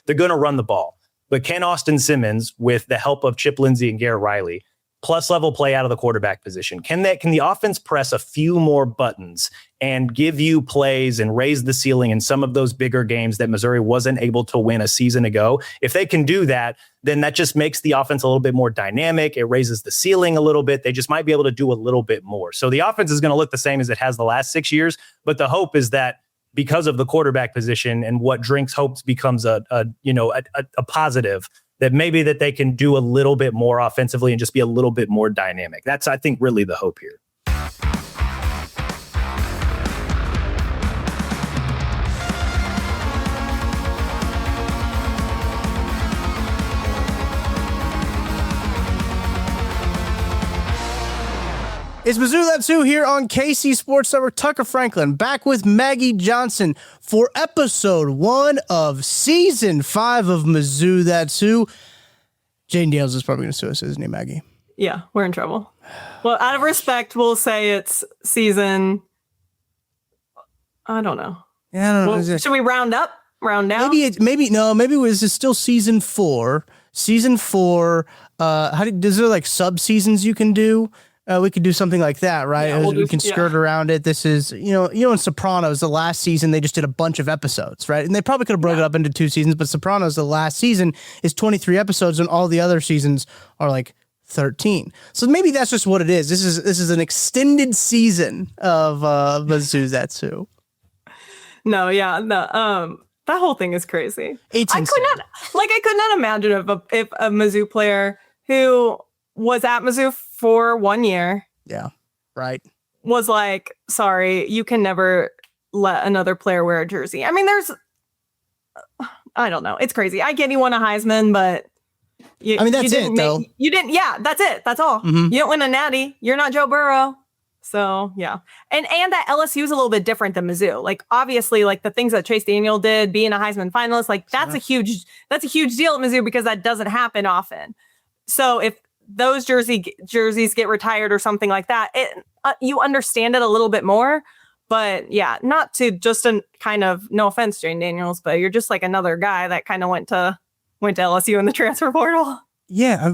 they're going to run the ball. But can Austin Simmons, with the help of Chip Lindsey and Garrett Riley, plus level play out of the quarterback position, can the offense press a few more buttons and give you plays and raise the ceiling in some of those bigger games that Missouri wasn't able to win a season ago? If they can do that, then that just makes the offense a little bit more dynamic. It raises the ceiling a little bit. They just might be able to do a little bit more. So the offense is going to look the same as it has the last 6 years, but the hope is that because of the quarterback position and what Drinks hopes becomes a positive, that maybe that they can do a little bit more offensively and just be a little bit more dynamic. That's, I think, really the hope here. It's Mizzou That's Who here on KC Sports Network. Tucker Franklin back with Maggie Johnson for episode 1 of season 5 of Mizzou That's Who. Jane Dales is probably going to sue us, isn't he, Maggie? Yeah, we're in trouble. Well, out of respect, we'll say it's season. I don't know. Yeah, I don't know. Well, should we round up? Round down? Maybe it was still season 4. Season 4. Is there like sub seasons you can do? We could do something like that, right? Yeah, we can skirt around it. This is, in Sopranos, the last season, they just did a bunch of episodes, right? And they probably could have broken it up into 2 seasons, but Sopranos, the last season, is 23 episodes, and all the other seasons are like 13. So maybe that's just what it is. This is an extended season of Mizzou That's Who. No, yeah, that whole thing is crazy. I could not imagine if a Mizzou player who was at Mizzou for 1 year. Yeah, right. Was like, sorry, you can never let another player wear a jersey. I mean, I don't know. It's crazy. I get he won a Heisman, but that's it, though. You didn't. Yeah, that's it. That's all. Mm-hmm. You didn't win a natty. You're not Joe Burrow. So, yeah. And that LSU is a little bit different than Mizzou. Like, obviously, like the things that Chase Daniel did, being a Heisman finalist, like that's a huge deal at Mizzou because that doesn't happen often. So if those jerseys get retired or something like that, you understand it a little bit more. But yeah, not to just a kind of, no offense, Jane Daniels, but you're just like another guy that kind of went to LSU in the transfer portal. Yeah,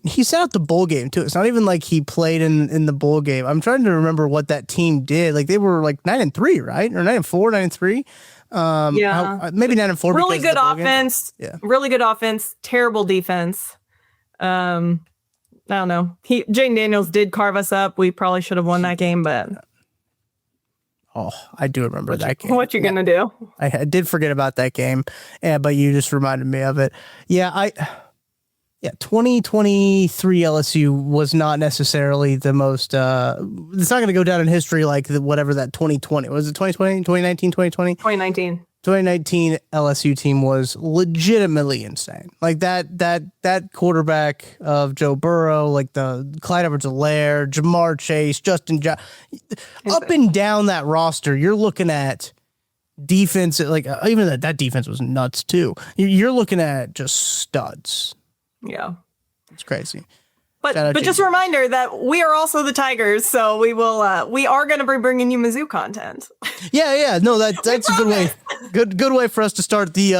he sat out the bowl game too. It's not even like he played in the bowl game. I'm trying to remember what that team did. Like they were like 9-3, right? Or 9-4, 9-3. Yeah, maybe 9-4. Really good offense. Yeah, really good offense. Terrible defense. I don't know. Jane Daniels did carve us up. We probably should have won that game, but I do remember that game. What you gonna do? I did forget about that game, but you just reminded me of it. 2023 LSU was not necessarily the most. It's not going to go down in history like whatever that 2020 was. It 2020, 2019, 2020, 2019. 2019 LSU team was legitimately insane. Like that quarterback of Joe Burrow, like the Clyde Edwards-Helaire, Jamar Chase, Justin up and down that roster, you're looking at defense. Like even that defense was nuts too. You're looking at just studs. Yeah, it's crazy. But just a reminder that we are also the Tigers, so we are going to be bringing you Mizzou content. Yeah. No, that's a good way. Good way for us to start the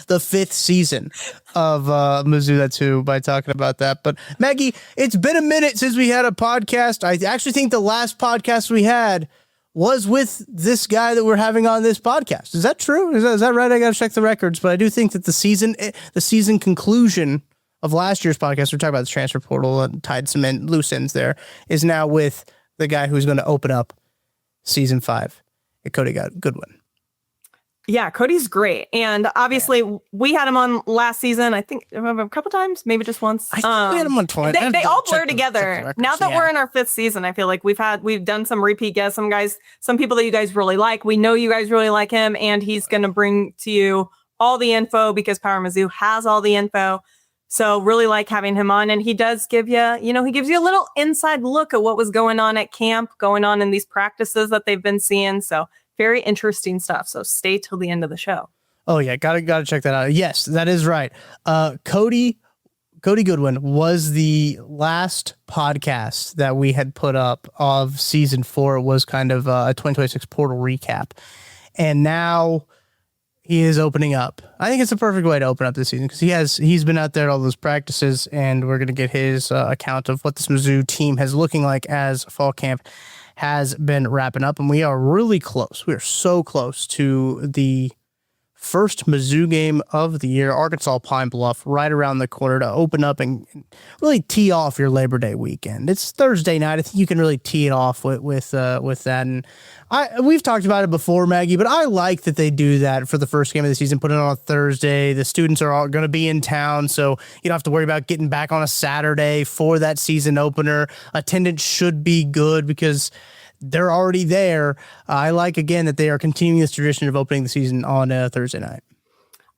5th season of Mizzou That's Who by talking about that. But Maggie, it's been a minute since we had a podcast. I actually think the last podcast we had was with this guy that we're having on this podcast. Is that true? Is that right? I got to check the records, but I do think that the season conclusion of last year's podcast, we're talking about the transfer portal and tied some loose ends there, is now with the guy who's going to open up season 5, Cody Goodwin. Yeah, Cody's great. And obviously we had him on last season, I think a couple times, maybe just once. I think we had him on twice. They all blur together. Now that we're in our 5th season, I feel like we've done some repeat guests, some people that you guys really like. We know you guys really like him, and he's going to bring to you all the info because Power Mizzou has all the info. So really like having him on, and he does give you, he gives you a little inside look at what was going on at camp, going on in these practices that they've been seeing. So very interesting stuff. So stay till the end of the show. Oh yeah. Gotta check that out. Yes, that is right. Cody Goodwin was the last podcast that we had put up of season 4. It was kind of a 2026 portal recap. And now he is opening up. I think it's a perfect way to open up this season because he's been out there at all those practices, and we're going to get his account of what this Mizzou team has looking like as fall camp has been wrapping up, and we are really close. We are so close to the first Mizzou game of the year, Arkansas Pine Bluff, right around the corner to open up and really tee off your Labor Day weekend. It's Thursday night. I think you can really tee it off with that. And we've talked about it before, Maggie, but I like that they do that for the first game of the season, put it on a Thursday. The students are all going to be in town, so you don't have to worry about getting back on a Saturday for that season opener. Attendance should be good because they're already there. I like, again, that they are continuing this tradition of opening the season on a Thursday night.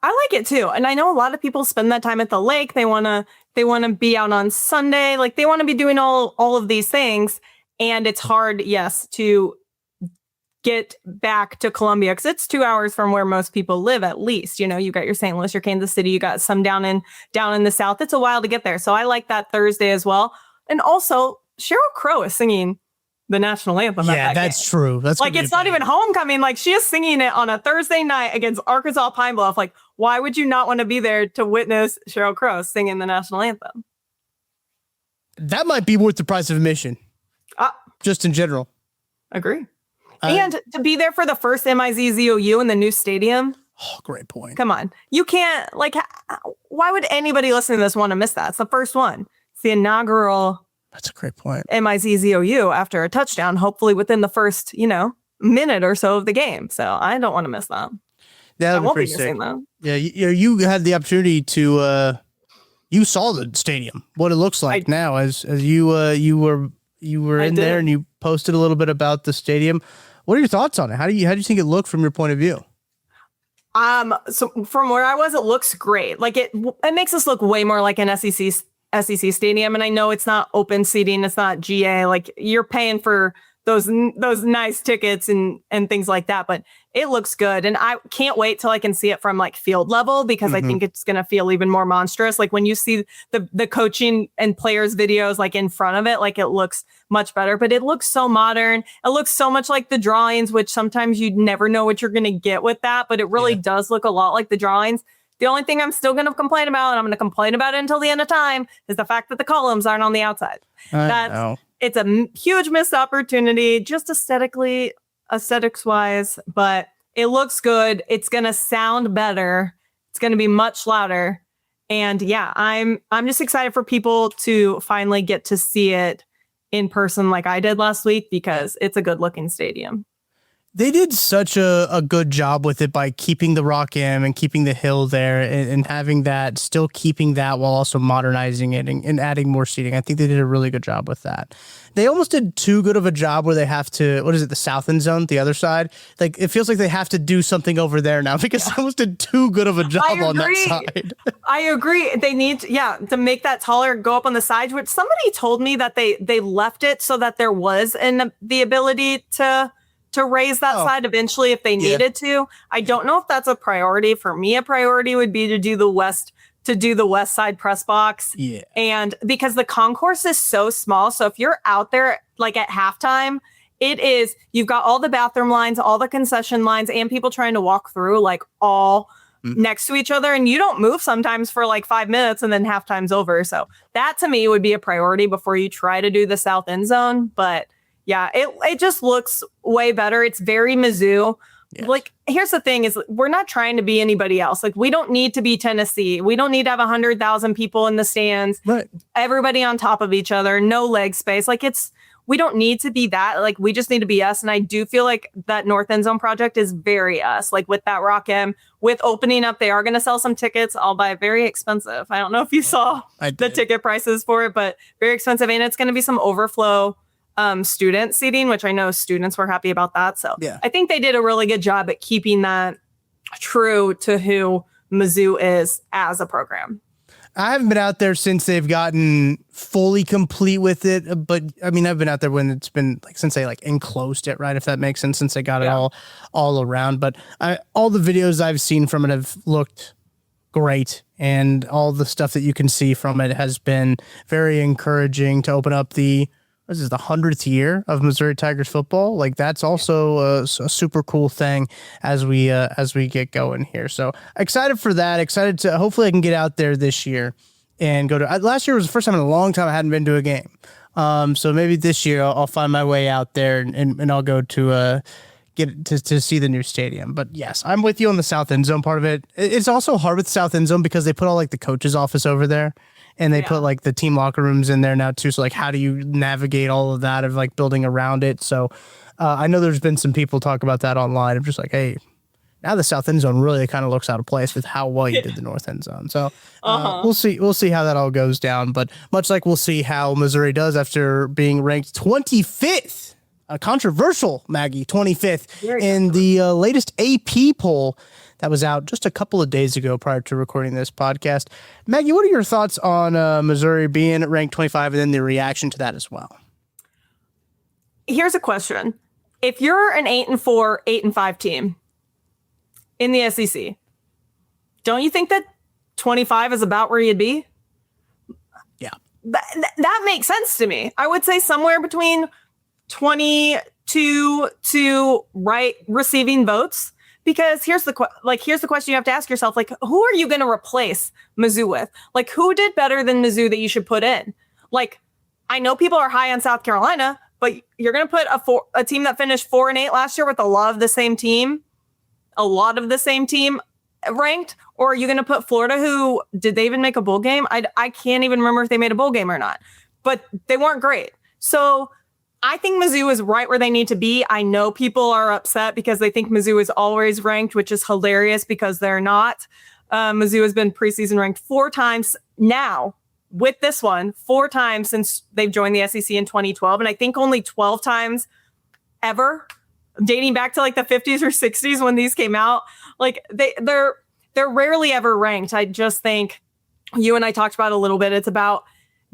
I like it too. And I know a lot of people spend that time at the lake. They want to be out on Sunday. Like they want to be doing all of these things. And it's hard, yes, to get back to Columbia because it's 2 hours from where most people live, at least. You know, you got your St. Louis, your Kansas City, you got some down in the South. It's a while to get there. So I like that Thursday as well. And also, Sheryl Crow is singing the national anthem. Yeah, that's true. That's like, it's not even homecoming. Like, she is singing it on a Thursday night against Arkansas Pine Bluff. Like, why would you not want to be there to witness Sheryl Crow singing the national anthem? That might be worth the price of admission. Just in general. Agree. And to be there for the first MIZZOU in the new stadium. Oh, great point. Come on. You can't, like, why would anybody listening to this want to miss that? It's the first one. It's the inaugural. That's a great point. MIZZOU after a touchdown, hopefully within the first, minute or so of the game. So I don't want to miss that. Yeah, I won't be missing that. Yeah, you had the opportunity to you saw the stadium, what it looks like now as you were in there and you posted a little bit about the stadium. What are your thoughts on it? How do you think it looked from your point of view? So from where I was, it looks great. Like it makes us look way more like an SEC stadium. And I know it's not open seating. It's not GA. Like you're paying for those nice tickets and things like that, but it looks good. And I can't wait till I can see it from like field level because I think it's going to feel even more monstrous. Like when you see the coaching and players videos, like in front of it, like it looks much better, but it looks so modern. It looks so much like the drawings, which sometimes you'd never know what you're going to get with that, but it really does look a lot like the drawings. The only thing I'm still going to complain about, and I'm going to complain about it until the end of time, is the fact that the columns aren't on the outside. It's a huge missed opportunity, just aesthetics-wise, but it looks good. It's going to sound better. It's going to be much louder. And yeah, I'm just excited for people to finally get to see it in person like I did last week because it's a good-looking stadium. They did such a good job with it by keeping the Rock M and keeping the hill there and having that, still keeping that while also modernizing it and adding more seating. I think they did a really good job with that. They almost did too good of a job where they have to, the south end zone, the other side? Like, it feels like they have to do something over there now because they almost did too good of a job on that side. I agree. They need, to make that taller, go up on the sides, which somebody told me that they left it so that there was the ability to raise that side eventually if they needed to. I don't know if that's a priority. For me, a priority would be to do the west side press box. Yeah. And because the concourse is so small. So if you're out there like at halftime, you've got all the bathroom lines, all the concession lines, and people trying to walk through like all next to each other. And you don't move sometimes for like 5 minutes and then halftime's over. So that to me would be a priority before you try to do the south end zone. But yeah, it just looks way better. It's very Mizzou. Yes. Like, here's the thing is we're not trying to be anybody else. Like, we don't need to be Tennessee. We don't need to have 100,000 people in the stands. Right. Everybody on top of each other, no leg space. Like we don't need to be that. Like, we just need to be us. And I do feel like that North End Zone project is very us. Like with that Rock M, with opening up, they are going to sell some tickets. I'll buy very expensive. I don't know if you saw the ticket prices for it, but very expensive. And it's going to be some overflow student seating, which I know students were happy about that. So I think they did a really good job at keeping that true to who Mizzou is as a program. I haven't been out there since they've gotten fully complete with it, but I mean, I've been out there when it's been like since they like enclosed it, right? If that makes sense, since they got it all around. But all the videos I've seen from it have looked great, and all the stuff that you can see from it has been very encouraging to open up the this is the 100th year of Missouri Tigers football. Like that's also a super cool thing as we get going here. So excited for that. Excited to hopefully I can get out there this year and go to. Last year was the first time in a long time I hadn't been to a game. So maybe this year I'll find my way out there and I'll go to get to see the new stadium. But yes, I'm with you on the south end zone part of it. It's also hard with south end zone because they put all like the coach's office over there. And they put like the team locker rooms in there now too. So like, how do you navigate all of that of like building around it? So I know there's been some people talk about that online. I'm just like, hey, now the south end zone really kind of looks out of place with how well you did the north end zone. So we'll see. We'll see how that all goes down. But much like we'll see how Missouri does after being ranked 25th, a controversial Maggie 25th in the latest AP poll that was out just a couple of days ago prior to recording this podcast. Maggie, what are your thoughts on Missouri being ranked 25 and then the reaction to that as well? Here's a question. If you're an 8-4, 8-5 team in the SEC, don't you think that 25 is about where you'd be? Yeah. That makes sense to me. I would say somewhere between 22 to receiving votes. Because here's the question you have to ask yourself, like, who are you going to replace Mizzou with? Like, who did better than Mizzou that you should put in? Like, I know people are high on South Carolina, but you're going to put a team that finished 4-8 last year with a lot of the same team ranked, or are you going to put Florida, who did they even make a bowl game? I can't even remember if they made a bowl game or not, but they weren't great. So I think Mizzou is right where they need to be. I know people are upset because they think Mizzou is always ranked, which is hilarious because they're not. Mizzou has been preseason ranked 4 times now with this one, 4 times since they've joined the SEC in 2012. And I think only 12 times ever dating back to like the 50s or 60s when these came out. Like they're rarely ever ranked. I just think you and I talked about it a little bit. It's about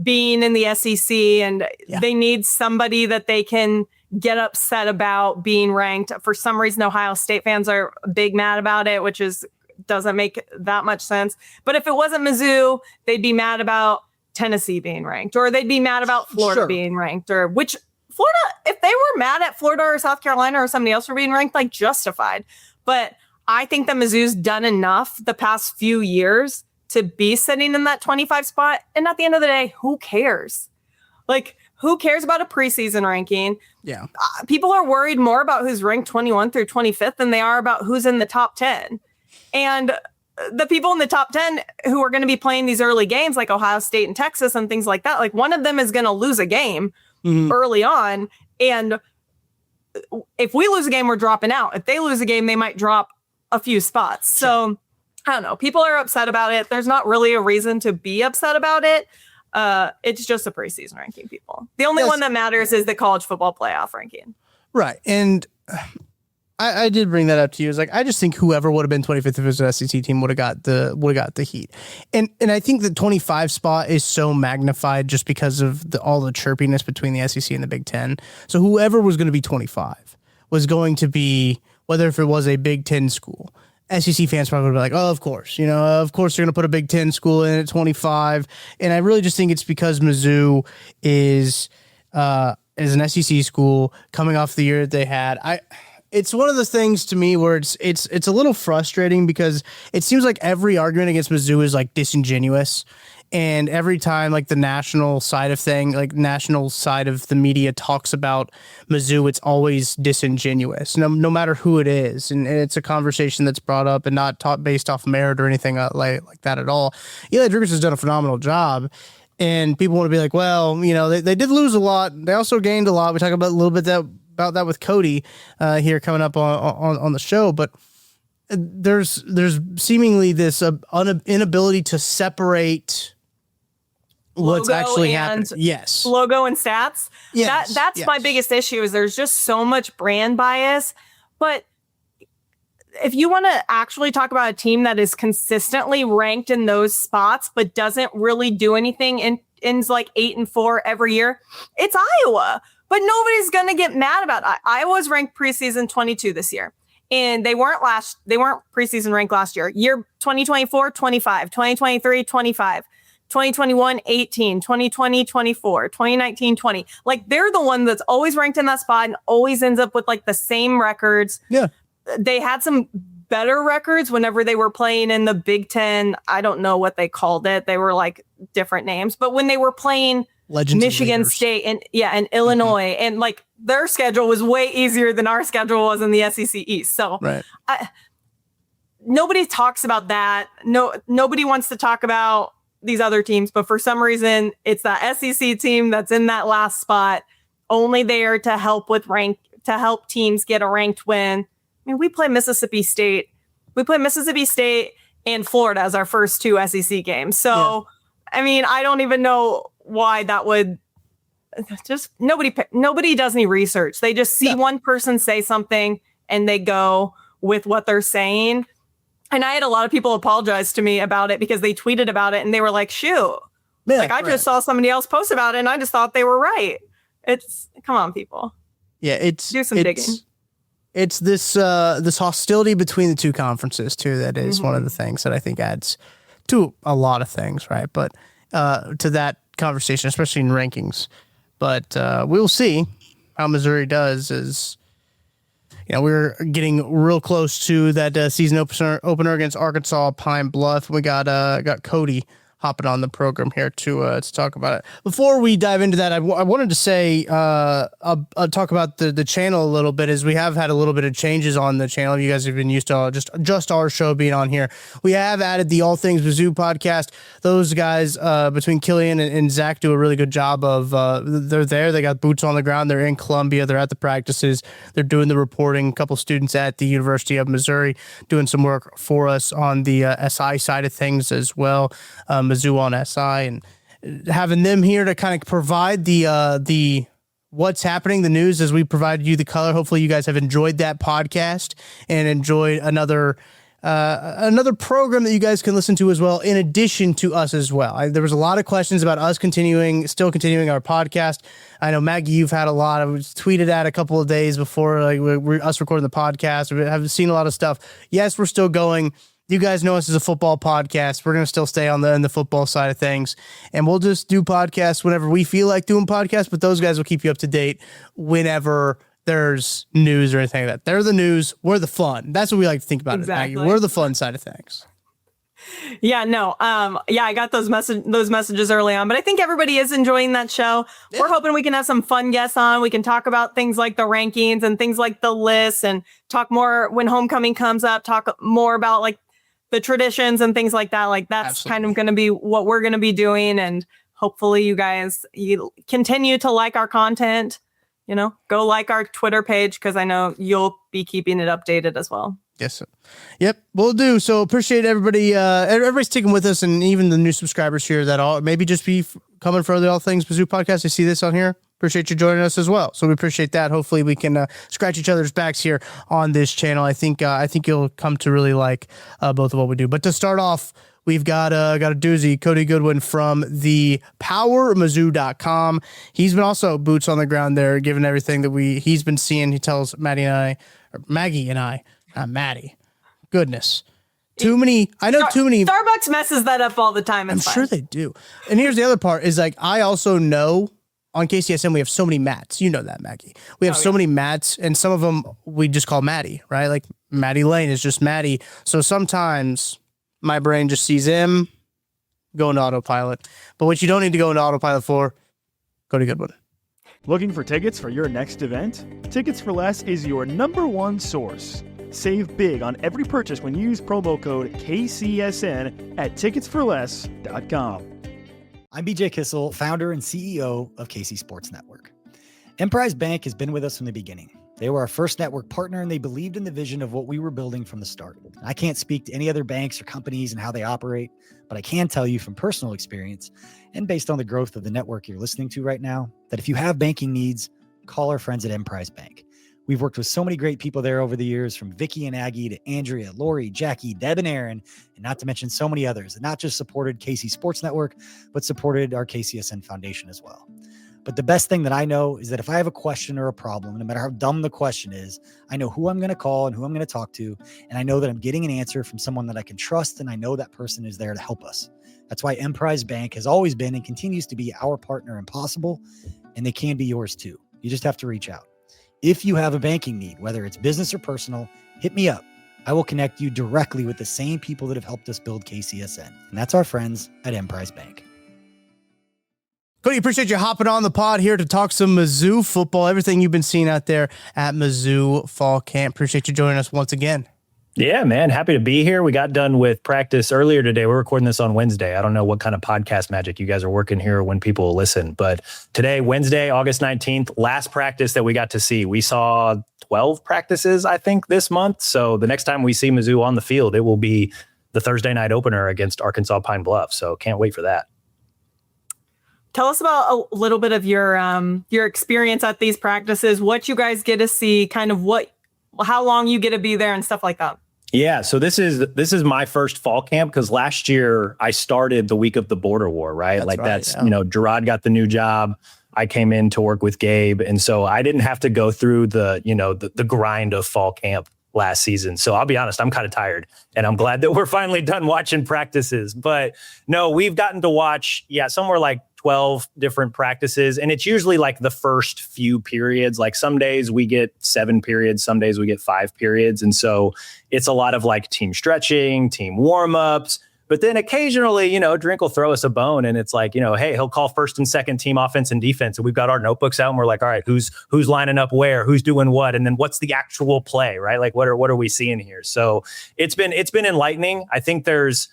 being in the SEC and they need somebody that they can get upset about being ranked. For some reason, Ohio State fans are big mad about it, which doesn't make that much sense. But if it wasn't Mizzou, they'd be mad about Tennessee being ranked, or they'd be mad about Florida being ranked, or which Florida, if they were mad at Florida or South Carolina or somebody else for being ranked, like justified. But I think that Mizzou's done enough the past few years to be sitting in that 25 spot. And at the end of the day, who cares? Like, who cares about a preseason ranking? Yeah. People are worried more about who's ranked 21 through 25th than they are about who's in the top 10. And the people in the top 10 who are going to be playing these early games, like Ohio State and Texas and things like that, like one of them is going to lose a game early on. And if we lose a game, we're dropping out. If they lose a game, they might drop a few spots. So I don't know. People are upset about it. There's not really a reason to be upset about it. It's just a preseason ranking, people. The only one that matters is the college football playoff ranking. Right. And I did bring that up to you. It's like, I just think whoever would have been 25th if it was an SEC team would have got the heat. And I think the 25 spot is so magnified just because of all the chirpiness between the SEC and the Big Ten. So whoever was going to be 25 was going to be, whether if it was a Big Ten school, SEC fans probably would be like, oh, of course, of course you're going to put a Big Ten school in at 25. And I really just think it's because Mizzou is an SEC school coming off the year that they had. It's one of those things to me where it's a little frustrating because it seems like every argument against Mizzou is like disingenuous. And every time like the national side of the media talks about Mizzou, it's always disingenuous, no matter who it is. And it's a conversation that's brought up and not taught based off merit or anything like that at all. Eli Driggers has done a phenomenal job. And people want to be like, well, they did lose a lot. They also gained a lot. We talk about a little bit about that with Cody here coming up on the show. But there's seemingly this inability to separate what's actually happening. Yes. Logo and stats. Yes. That's my biggest issue is there's just so much brand bias. But if you want to actually talk about a team that is consistently ranked in those spots, but doesn't really do anything and ends like 8-4 every year, it's Iowa. But nobody's going to get mad about it. Iowa's ranked preseason 22 this year. And they weren't preseason ranked last year. Year 2024, 25, 2023, 25. 2021, 18, 2020, 24, 2019, 20. Like they're the one that's always ranked in that spot and always ends up with like the same records. Yeah. They had some better records whenever they were playing in the Big Ten. I don't know what they called it. They were like different names, but when they were playing Legends Michigan State and Illinois, and like their schedule was way easier than our schedule was in the SEC East. So right. Nobody talks about that. Nobody wants to talk about these other teams, but for some reason it's that SEC team that's in that last spot, only there to help teams get a ranked win. I mean, we play Mississippi State and Florida as our first two SEC games. So, yeah. I mean, I don't even know why that would just nobody does any research. They just see one person say something and they go with what they're saying. And I had a lot of people apologize to me about it because they tweeted about it and they were like, shoot, I just saw somebody else post about it and I just thought they were right. Come on, people. Yeah, do some digging. It's this hostility between the two conferences too. That is one of the things that I think adds to a lot of things, right? But to that conversation, especially in rankings. But we'll see how Missouri does. We're getting real close to that season opener against Arkansas Pine Bluff. We got Cody hopping on the program here to talk about it. Before we dive into that, I wanted to say, I'll talk about the channel a little bit, as we have had a little bit of changes on the channel. You guys have been used to just our show being on here. We have added the All Things Mizzou podcast. Those guys, between Killian and Zach, do a really good job of, they're there. They got boots on the ground. They're in Columbia. They're at the practices. They're doing the reporting. A couple students at the University of Missouri doing some work for us on the SI side of things as well. Mizzou on SI, and having them here to kind of provide the what's happening, the news, as we provided you the color. Hopefully you guys have enjoyed that podcast and enjoyed another program that you guys can listen to as well, in addition to us as well. There was a lot of questions about us still continuing our podcast. I know, Maggie, you've had a lot. I was tweeted at a couple of days before, like we're us recording the podcast. We have seen a lot of stuff. Yes, we're still going. You guys know us as a football podcast. We're going to still stay on the football side of things, and we'll just do podcasts whenever we feel like doing podcasts, but those guys will keep you up to date whenever there's news or anything like that. They're the news. We're the fun. That's what we like to think about. Exactly. It, Maggie. We're the fun side of things. Yeah, no. I got those messages early on, but I think everybody is enjoying that show. Yeah. We're hoping we can have some fun guests on. We can talk about things like the rankings and things like the lists, and talk more when homecoming comes up, talk more about like the traditions and things like that. Like that's Absolutely. Kind of going to be what we're going to be doing. And hopefully you continue to like our content, go like our Twitter page, because I know you'll be keeping it updated as well. Yes, sir. Yep, we'll do. So appreciate everybody. Everybody's sticking with us, and even the new subscribers here that all maybe just be coming for the All Things Mizzou podcast. I see this on here. Appreciate you joining us as well. So we appreciate that. Hopefully we can scratch each other's backs here on this channel. I think you'll come to really like both of what we do. But to start off, we've got a doozy. Cody Goodwin from the PowerMizzou.com. He's been also boots on the ground there, given everything that he's been seeing. He tells Maggie and I, not Maddie. Goodness. Too many. Starbucks messes that up all the time. I'm sure they do. And here's the other part is, like, I also know on KCSN we have so many Matts. You know that, Maggie. We have so many Matts, and some of them we just call Maddie, right? Like Maddie Lane is just Maddie. So sometimes my brain just sees him go into autopilot. But what you don't need to go into autopilot for, Cody Goodwin. Looking for tickets for your next event? Tickets for Less is your #1 source. Save big on every purchase when you use promo code KCSN at ticketsforless.com. I'm BJ Kissel, founder and CEO of KC Sports Network. Emprise Bank has been with us from the beginning. They were our first network partner, and they believed in the vision of what we were building from the start. I can't speak to any other banks or companies and how they operate, but I can tell you from personal experience and based on the growth of the network you're listening to right now, that if you have banking needs, call our friends at Emprise Bank. We've worked with so many great people there over the years, from Vicky and Aggie to Andrea, Lori, Jackie, Deb, and Aaron, and not to mention so many others that not just supported KC Sports Network, but supported our KCSN Foundation as well. But the best thing that I know is that if I have a question or a problem, no matter how dumb the question is, I know who I'm going to call and who I'm going to talk to. And I know that I'm getting an answer from someone that I can trust. And I know that person is there to help us. That's why Emprise Bank has always been and continues to be our partner in Possible. And they can be yours too. You just have to reach out. If you have a banking need, whether it's business or personal, hit me up. I will connect you directly with the same people that have helped us build KCSN. And that's our friends at Emprise Bank. Cody, appreciate you hopping on the pod here to talk some Mizzou football, everything you've been seeing out there at Mizzou Fall Camp. Appreciate you joining us once again. Yeah, man. Happy to be here. We got done with practice earlier today. We're recording this on Wednesday. I don't know what kind of podcast magic you guys are working here when people listen, but today, Wednesday, August 19th, last practice that we got to see. We saw 12 practices, I think, this month. So the next time we see Mizzou on the field, it will be the Thursday night opener against Arkansas Pine Bluff. So can't wait for that. Tell us about a little bit of your experience at these practices, what you guys get to see, kind of how long you get to be there and stuff like that. Yeah, so this is my first fall camp because last year I started the week of the border war, right? That's Gerard got the new job. I came in to work with Gabe. And so I didn't have to go through the grind of fall camp last season. So I'll be honest, I'm kind of tired and I'm glad that we're finally done watching practices. But no, we've gotten to watch, somewhere like 12 different practices. And it's usually like the first few periods. Like some days we get 7 periods, some days we get 5 periods. And so it's a lot of like team stretching, team warm-ups. But then occasionally, Drink will throw us a bone and it's like, hey, he'll call first and second team offense and defense. And we've got our notebooks out and we're like, all right, who's lining up where, who's doing what? And then what's the actual play, right? Like what are we seeing here? So it's been enlightening. I think there's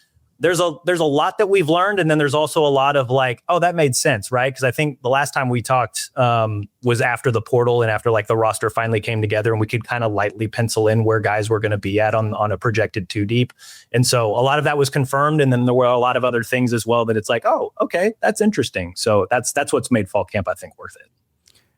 a lot that we've learned. And then there's also a lot of like, oh, that made sense, right? Because I think the last time we talked was after the portal and after like the roster finally came together and we could kind of lightly pencil in where guys were going to be at on a projected 2 deep. And so a lot of that was confirmed. And then there were a lot of other things as well that it's like, oh, okay, that's interesting. So that's what's made fall camp, I think, worth it.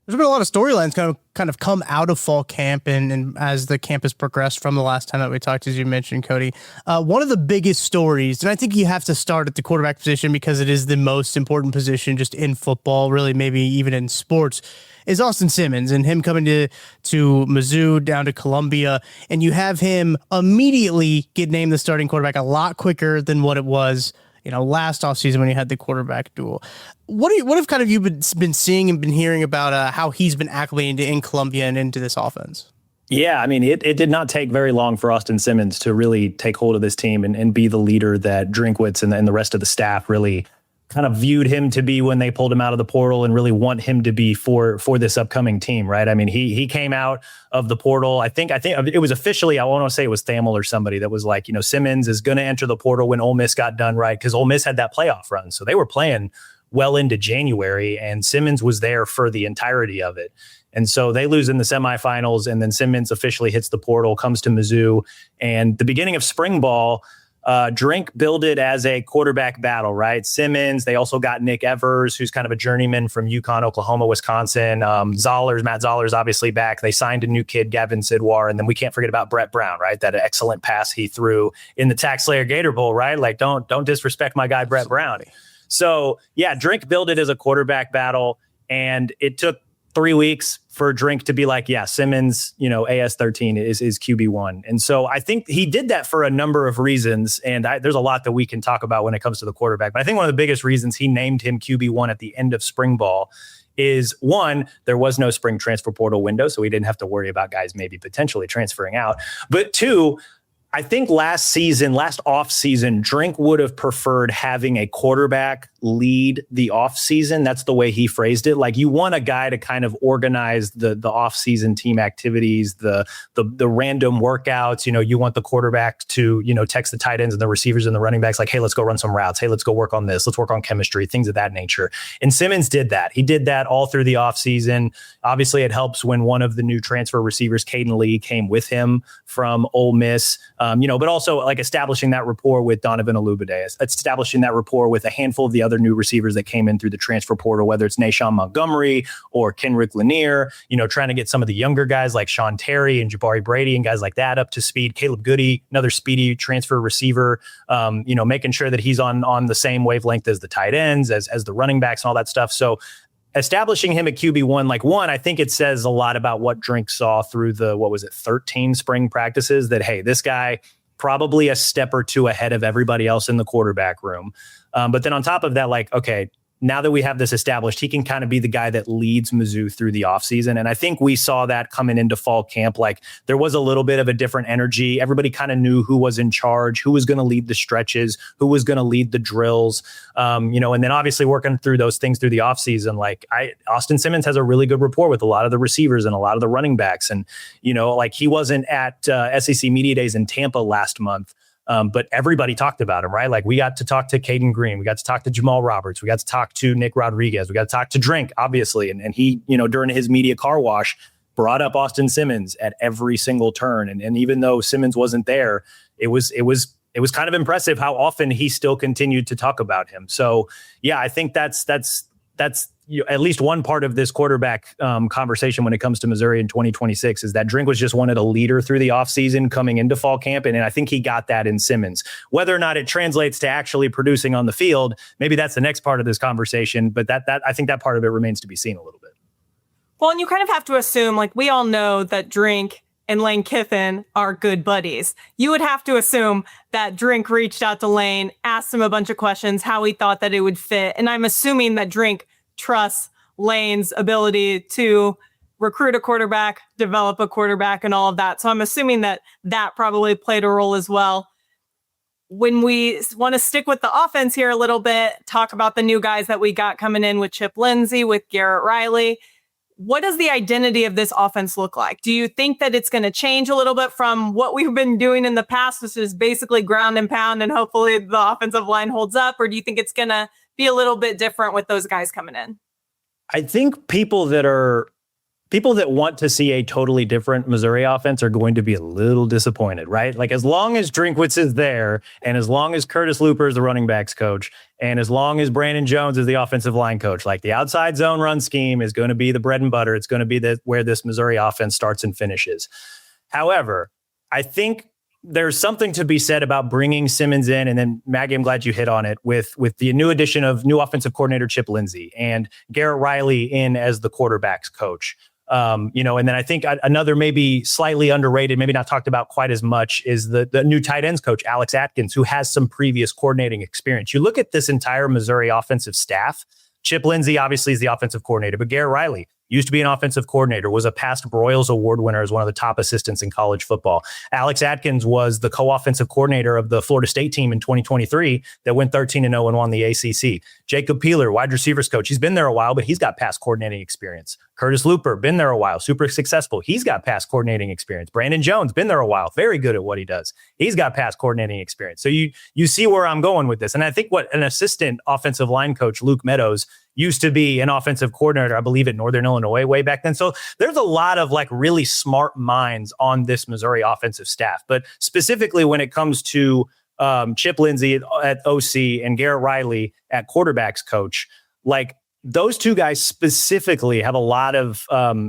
There's been a lot of storylines kind of come out of fall camp and as the camp has progressed from the last time that we talked, as you mentioned, Cody. One of the biggest stories, and I think you have to start at the quarterback position because it is the most important position just in football, really maybe even in sports, is Austin Simmons and him coming to Mizzou down to Columbia. And you have him immediately get named the starting quarterback a lot quicker than what it was last offseason when you had the quarterback duel. What have kind of you been seeing and been hearing about how he's been acclimating in Columbia and into this offense? Yeah, I mean, it did not take very long for Austin Simmons to really take hold of this team and be the leader that Drinkwitz and the rest of the staff really kind of viewed him to be when they pulled him out of the portal and really want him to be for this upcoming team, right? I mean, he came out of the portal. I think it was officially, I want to say it was Thamel or somebody that was like, Simmons is going to enter the portal when Ole Miss got done, right? Because Ole Miss had that playoff run. So they were playing well into January and Simmons was there for the entirety of it. And so they lose in the semifinals and then Simmons officially hits the portal, comes to Mizzou, and the beginning of spring ball, Drink billed it as a quarterback battle, right? Simmons, they also got Nick Evers, who's kind of a journeyman from UConn, Oklahoma, Wisconsin. Matt Zoller's obviously back. They signed a new kid, Gavin Sidwar. And then we can't forget about Brett Brown, right? That excellent pass he threw in the TaxSlayer Gator Bowl, right? Like, don't disrespect my guy, Brett Brown. So, yeah, Drink billed it as a quarterback battle. And it took 3 weeks for Drink to be like, yeah, Simmons, AS13 is QB1. And so I think he did that for a number of reasons. And there's a lot that we can talk about when it comes to the quarterback. But I think one of the biggest reasons he named him QB1 at the end of spring ball is, one, there was no spring transfer portal window, so we didn't have to worry about guys maybe potentially transferring out. But two, I think last off season, Drink would have preferred having a quarterback lead the off season. That's the way he phrased it. Like, you want a guy to kind of organize the off season team activities, the random workouts. You want the quarterback to, text the tight ends and the receivers and the running backs like, hey, let's go run some routes. Hey, let's go work on this. Let's work on chemistry, things of that nature. And Simmons did that. He did that all through the off season. Obviously, it helps when one of the new transfer receivers, Caden Lee, came with him from Ole Miss. But also like establishing that rapport with Donovan Olubade, establishing that rapport with a handful of the other new receivers that came in through the transfer portal, whether it's Nashawn Montgomery or Kenrick Lanier, trying to get some of the younger guys like Sean Terry and Jabari Brady and guys like that up to speed. Caleb Goody, another speedy transfer receiver, making sure that he's on the same wavelength as the tight ends, as the running backs and all that stuff. So establishing him at QB1, like one, I think it says a lot about what Drink saw through the, 13 spring practices, that, hey, this guy probably a step or two ahead of everybody else in the quarterback room. But then on top of that, like, okay, now that we have this established, he can kind of be the guy that leads Mizzou through the offseason. And I think we saw that coming into fall camp. Like, there was a little bit of a different energy. Everybody kind of knew who was in charge, who was going to lead the stretches, who was going to lead the drills. And then obviously working through those things through the offseason. Like, Austin Simmons has a really good rapport with a lot of the receivers and a lot of the running backs. And, like, he wasn't at SEC Media Days in Tampa last month. But everybody talked about him, right? Like, we got to talk to Caden Green. We got to talk to Jamal Roberts. We got to talk to Nick Rodriguez. We got to talk to Drink, obviously. And he, during his media car wash, brought up Austin Simmons at every single turn. And even though Simmons wasn't there, it was kind of impressive how often he still continued to talk about him. So, yeah, I think that's at least one part of this quarterback conversation when it comes to Missouri in 2026 is that Drink was just wanted a leader through the offseason coming into fall camp. And I think he got that in Simmons. Whether or not it translates to actually producing on the field, maybe that's the next part of this conversation. But that I think that part of it remains to be seen a little bit. Well, and you kind of have to assume, like, we all know that Drink and Lane Kiffin are good buddies. You would have to assume that Drink reached out to Lane, asked him a bunch of questions, how he thought that it would fit. And I'm assuming that Drink trusts Lane's ability to recruit a quarterback, develop a quarterback, and all of that. So I'm assuming that probably played a role as well. When we want to stick with the offense here a little bit, talk about the new guys that we got coming in with Chip Lindsey, with Garrett Riley. What does the identity of this offense look like? Do you think that it's going to change a little bit from what we've been doing in the past, which is basically ground and pound and hopefully the offensive line holds up? Or do you think it's going to be a little bit different with those guys coming in? I think people that want to see a totally different Missouri offense are going to be a little disappointed, right? Like, as long as Drinkwitz is there, and as long as Curtis Looper is the running backs coach, and as long as Brandon Jones is the offensive line coach, like, the outside zone run scheme is going to be the bread and butter. It's going to be where this Missouri offense starts and finishes. However, I think there's something to be said about bringing Simmons in, and then Maggie, I'm glad you hit on it, with the new addition of new offensive coordinator Chip Lindsey and Garrett Riley in as the quarterback's coach. And then I think another maybe slightly underrated, maybe not talked about quite as much, is the new tight ends coach, Alex Atkins, who has some previous coordinating experience. You look at this entire Missouri offensive staff. Chip Lindsey obviously is the offensive coordinator, but Garrett Riley used to be an offensive coordinator, was a past Broyles Award winner as one of the top assistants in college football. Alex Atkins was the co-offensive coordinator of the Florida State team in 2023 that went 13-0 and won the ACC. Jacob Peeler, wide receivers coach. He's been there a while, but he's got past coordinating experience. Curtis Looper, been there a while, super successful. He's got past coordinating experience. Brandon Jones, been there a while, very good at what he does. He's got past coordinating experience. So you see where I'm going with this. And I think what an assistant offensive line coach, Luke Meadows, used to be an offensive coordinator, I believe, at Northern Illinois way back then. So there's a lot of like really smart minds on this Missouri offensive staff. But specifically when it comes to Chip Lindsey at OC and Garrett Riley at quarterbacks coach, like, those two guys specifically have a lot of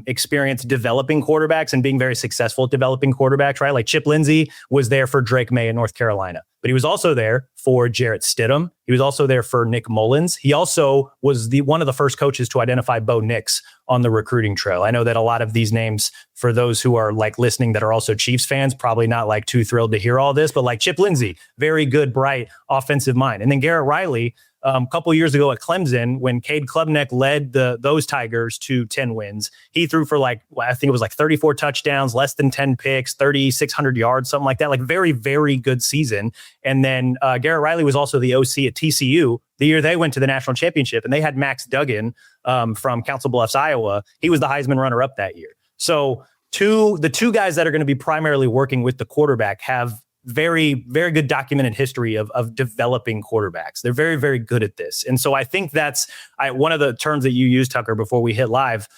experience developing quarterbacks and being very successful at developing quarterbacks, right? Like, Chip Lindsey was there for Drake May in North Carolina, but he was also there for Jarrett Stidham. He was also there for Nick Mullins. He also was one of the first coaches to identify Bo Nix on the recruiting trail. I know that a lot of these names, for those who are like listening that are also Chiefs fans, probably not like too thrilled to hear all this, but like Chip Lindsey, very good, bright offensive mind. And then Garrett Riley, a couple years ago at Clemson, when Cade Klubnik led those Tigers to 10 wins, he threw for I think it was 34 touchdowns, less than 10 picks, 3,600 yards, something like that. Like, very, very good season. And then Garrett Riley was also the OC at TCU the year they went to the national championship, and they had Max Duggan from Council Bluffs, Iowa. He was the Heisman runner-up that year. So the two guys that are going to be primarily working with the quarterback have very, very good documented history of developing quarterbacks. They're very, very good at this. And so I think that's one of the terms that you used, Tucker, before we hit live,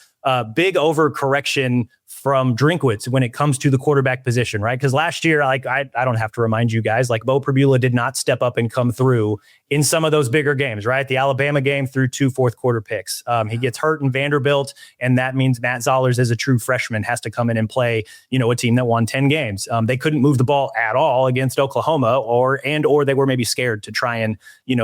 big overcorrection from Drinkwitz when it comes to the quarterback position, right? Because last year, like I don't have to remind you guys, like Bo Pribula did not step up and come through in some of those bigger games, right? The Alabama game threw 2 fourth quarter picks. He gets hurt in Vanderbilt, and that means Matt Zollers, as a true freshman, has to come in and play, a team that won 10 games. They couldn't move the ball at all against Oklahoma, or they were maybe scared to try and,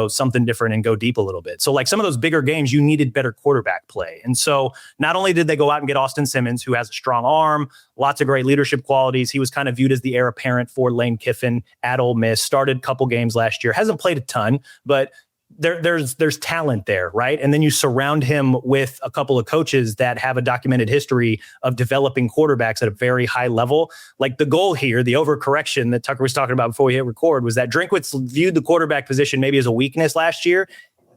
something different and go deep a little bit. So like some of those bigger games, you needed better quarterback play. And so not only did they go out and get Austin Simmons, who has a strong arm, lots of great leadership qualities. He was kind of viewed as the heir apparent for Lane Kiffin at Ole Miss, started a couple games last year, hasn't played a ton, but there's talent there, right? And then you surround him with a couple of coaches that have a documented history of developing quarterbacks at a very high level. Like the goal here, the overcorrection that Tucker was talking about before we hit record, was that Drinkwitz viewed the quarterback position maybe as a weakness last year.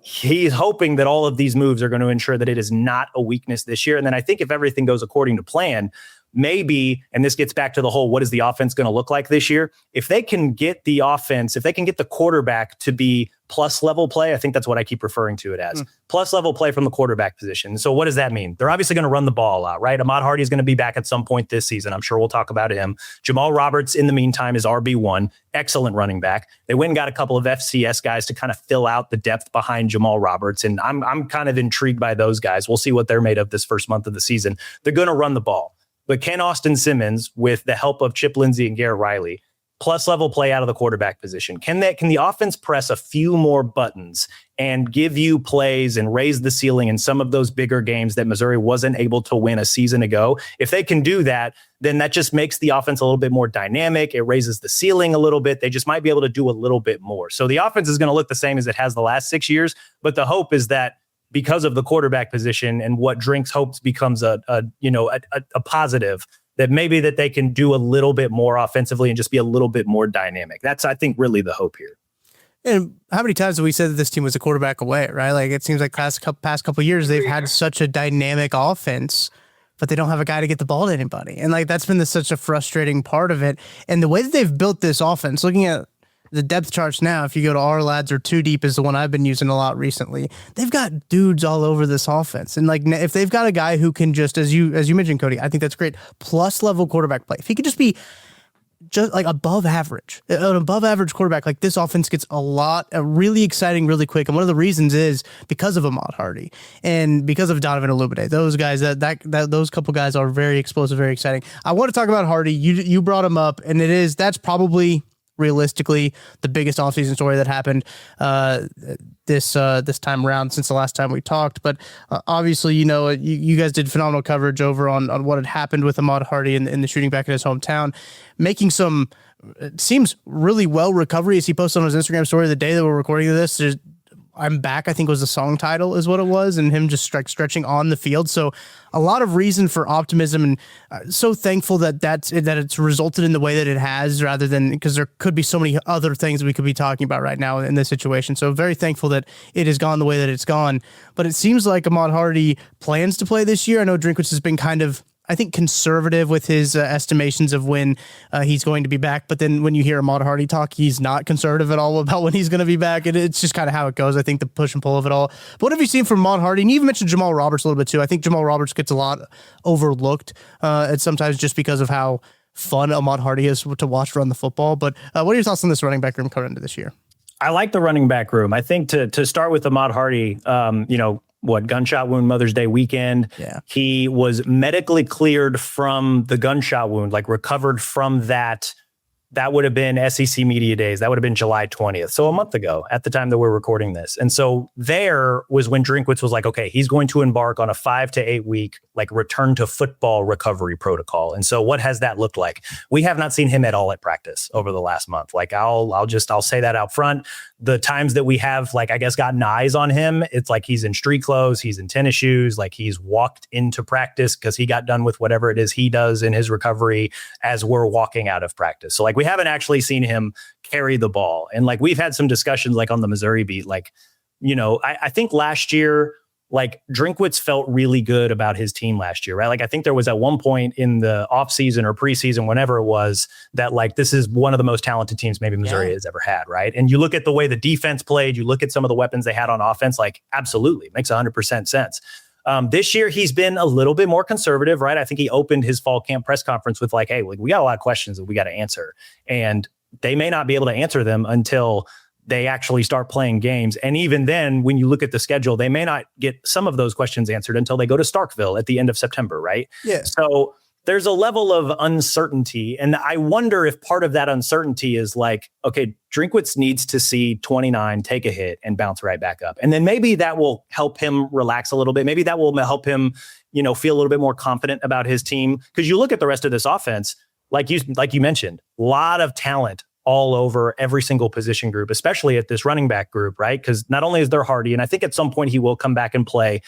He's hoping that all of these moves are going to ensure that it is not a weakness this year. And then I think if everything goes according to plan, maybe, and this gets back to the whole, what is the offense going to look like this year? If they can get the offense, if they can get the quarterback to be plus level play, I think that's what I keep referring to it as, plus level play from the quarterback position. So what does that mean? They're obviously going to run the ball out, right? Ahmad Hardy is going to be back at some point this season. I'm sure we'll talk about him. Jamal Roberts, in the meantime, is RB1, excellent running back. They went and got a couple of FCS guys to kind of fill out the depth behind Jamal Roberts, and I'm kind of intrigued by those guys. We'll see what they're made of this first month of the season. They're going to run the ball. But can Austin Simmons, with the help of Chip Lindsey and Garrett Riley, plus level play out of the quarterback position, can the offense press a few more buttons and give you plays and raise the ceiling in some of those bigger games that Missouri wasn't able to win a season ago? If they can do that, then that just makes the offense a little bit more dynamic. It raises the ceiling a little bit. They just might be able to do a little bit more. So the offense is going to look the same as it has the last 6 years, but the hope is that because of the quarterback position and what Drinks hopes becomes a positive, that maybe that they can do a little bit more offensively and just be a little bit more dynamic. That's, I think, really the hope here. And how many times have we said that this team was a quarterback away, right? Like it seems like past couple of years, they've had such a dynamic offense, but they don't have a guy to get the ball to anybody. And like, that's been such a frustrating part of it. And the way that they've built this offense, looking at the depth charts now, if you go to our lads or Too Deep is the one I've been using a lot recently, they've got dudes all over this offense. And like, if they've got a guy who can just, as you mentioned, Cody, I think that's great. Plus level quarterback play. If he could just be just like above average, an above average quarterback, like this offense gets really exciting really quick. And one of the reasons is because of Ahmad Hardy and because of Donovan Olubade. Those guys, those couple guys are very explosive, very exciting. I want to talk about Hardy. You brought him up, and that's probably realistically the biggest offseason story that happened this time around since the last time we talked. But obviously, you guys did phenomenal coverage over on what had happened with Ahmad Hardy in the shooting back in his hometown, making some, it seems really well recovery, as he posted on his Instagram story the day that we're recording this. I'm Back, I think was the song title is what it was, and him just stretching on the field. So a lot of reason for optimism, and so thankful that it's resulted in the way that it has, rather than, because there could be so many other things we could be talking about right now in this situation. So very thankful that it has gone the way that it's gone. But it seems like Ahmad Hardy plans to play this year. I know Drinkwitz has been kind of, I think, conservative with his estimations of when he's going to be back. But then when you hear Ahmad Hardy talk, he's not conservative at all about when he's going to be back. It's just kind of how it goes. I think the push and pull of it all. But what have you seen from Ahmad Hardy? And you even mentioned Jamal Roberts a little bit too. I think Jamal Roberts gets a lot overlooked at sometimes just because of how fun Ahmad Hardy is to watch run the football. But what are your thoughts on this running back room coming into this year? I like the running back room. I think to start with Ahmad Hardy, gunshot wound Mother's Day weekend. Yeah. He was medically cleared from the gunshot wound, like recovered from that. That would have been SEC Media Days. That would have been July 20th. So a month ago at the time that we're recording this. And so there was when Drinkwitz was like, okay, he's going to embark on a 5 to 8 week, like return to football recovery protocol. And so what has that looked like? We have not seen him at all at practice over the last month. Like I'll say that out front. The times that we have, like, I guess, gotten eyes on him, it's like he's in street clothes, he's in tennis shoes, like he's walked into practice because he got done with whatever it is he does in his recovery as we're walking out of practice. So like we haven't actually seen him carry the ball. And like we've had some discussions like on the Missouri beat, like, I think last year, like Drinkwitz felt really good about his team last year, right? Like I think there was at one point in the offseason or preseason, whenever it was, that like this is one of the most talented teams maybe Missouri has ever had, right? And you look at the way the defense played, you look at some of the weapons they had on offense, like absolutely makes 100% sense. This year, he's been a little bit more conservative, right? I think he opened his fall camp press conference with like, hey, we got a lot of questions that we got to answer. And they may not be able to answer them until they actually start playing games. And even then, when you look at the schedule, they may not get some of those questions answered until they go to Starkville at the end of September, right? Yeah. So there's a level of uncertainty. And I wonder if part of that uncertainty is like, okay, Drinkwitz needs to see 29, take a hit and bounce right back up. And then maybe that will help him relax a little bit. Maybe that will help him, feel a little bit more confident about his team. Because you look at the rest of this offense, like you mentioned, a lot of talent all over every single position group, especially at this running back group, right? Because not only is there Hardy, and I think at some point he will come back and play.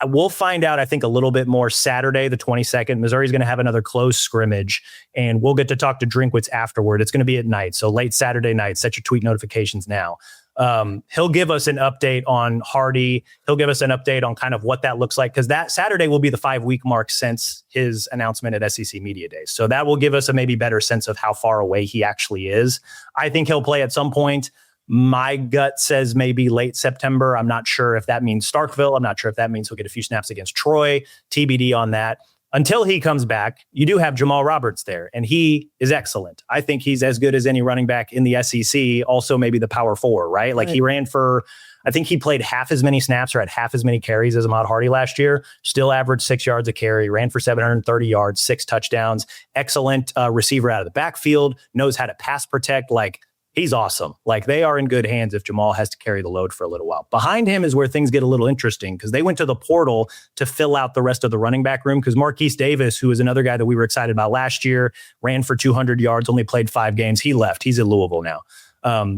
We'll find out, I think, a little bit more Saturday, the 22nd. Missouri's going to have another close scrimmage, and we'll get to talk to Drinkwitz afterward. It's going to be at night, so late Saturday night. Set your tweet notifications now. He'll give us an update on Hardy. He'll give us an update on kind of what that looks like, because that Saturday will be the 5-week mark since his announcement at SEC Media Days. So that will give us a maybe better sense of how far away he actually is. I think he'll play at some point. My gut says maybe late September. I'm not sure if that means Starkville. I'm not sure if that means he'll get a few snaps against Troy. TBD on that. Until he comes back, you do have Jamal Roberts there, and he is excellent. I think he's as good as any running back in the SEC, also maybe the Power 4, right? Like he ran for, I think he played half as many snaps or had half as many carries as Ahmad Hardy last year, still averaged 6 yards a carry, ran for 730 yards, 6 touchdowns, excellent receiver out of the backfield, knows how to pass protect. Like, he's awesome. Like, they are in good hands if Jamal has to carry the load for a little while. Behind him is where things get a little interesting, because they went to the portal to fill out the rest of the running back room, because Marquise Davis, who is another guy that we were excited about last year, ran for 200 yards, only played 5 games. He left. He's at Louisville now.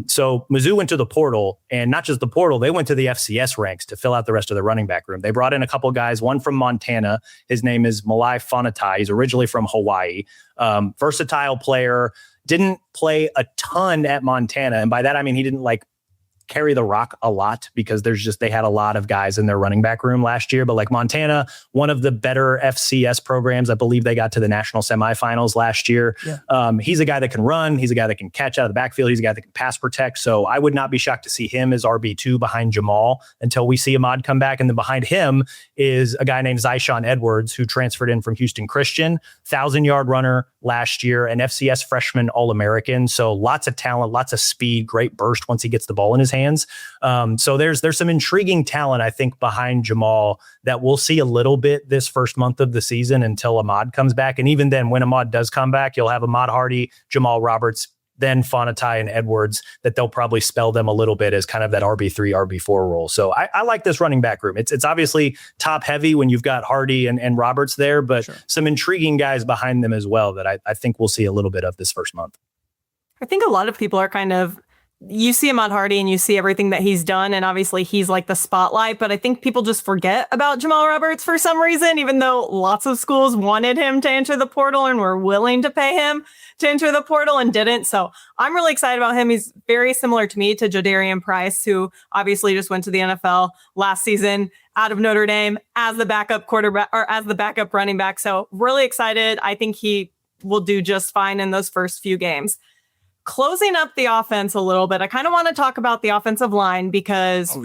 So Mizzou went to the portal, and not just the portal, they went to the FCS ranks to fill out the rest of the running back room. They brought in a couple guys, one from Montana. His name is Malai Fonatai. He's originally from Hawaii. Versatile player. Didn't play a ton at Montana. And by that, I mean, he didn't carry the rock a lot, because they had a lot of guys in their running back room last year. But like Montana, one of the better FCS programs, I believe they got to the national semifinals last year. Yeah. He's a guy that can run. He's a guy that can catch out of the backfield. He's a guy that can pass protect. So I would not be shocked to see him as RB2 behind Jamal until we see Ahmad come back. And then behind him is a guy named Zyshawn Edwards, who transferred in from Houston Christian, 1,000-yard runner last year, an FCS freshman All-American. So lots of talent, lots of speed, great burst once he gets the ball in his hands. So there's some intriguing talent, I think, behind Jamal that we'll see a little bit this first month of the season until Ahmad comes back. And even then, when Ahmad does come back, you'll have Ahmad Hardy, Jamal Roberts, then Fonatai and Edwards, that they'll probably spell them a little bit as kind of that RB3, RB4 role. So I like this running back room. It's obviously top heavy when you've got Hardy and Roberts there, but sure, some intriguing guys behind them as well that I think we'll see a little bit of this first month. I think a lot of people are you see Ahmad Hardy and you see everything that he's done, and obviously he's like the spotlight, but I think people just forget about Jamal Roberts for some reason, even though lots of schools wanted him to enter the portal and were willing to pay him to enter the portal and didn't. So I'm really excited about him. He's very similar to me to Jadarian Price, who obviously just went to the NFL last season out of Notre Dame as the backup quarterback or as the backup running back. So really excited. I think he will do just fine in those first few games. Closing up the offense a little bit, I kind of want to talk about the offensive line, because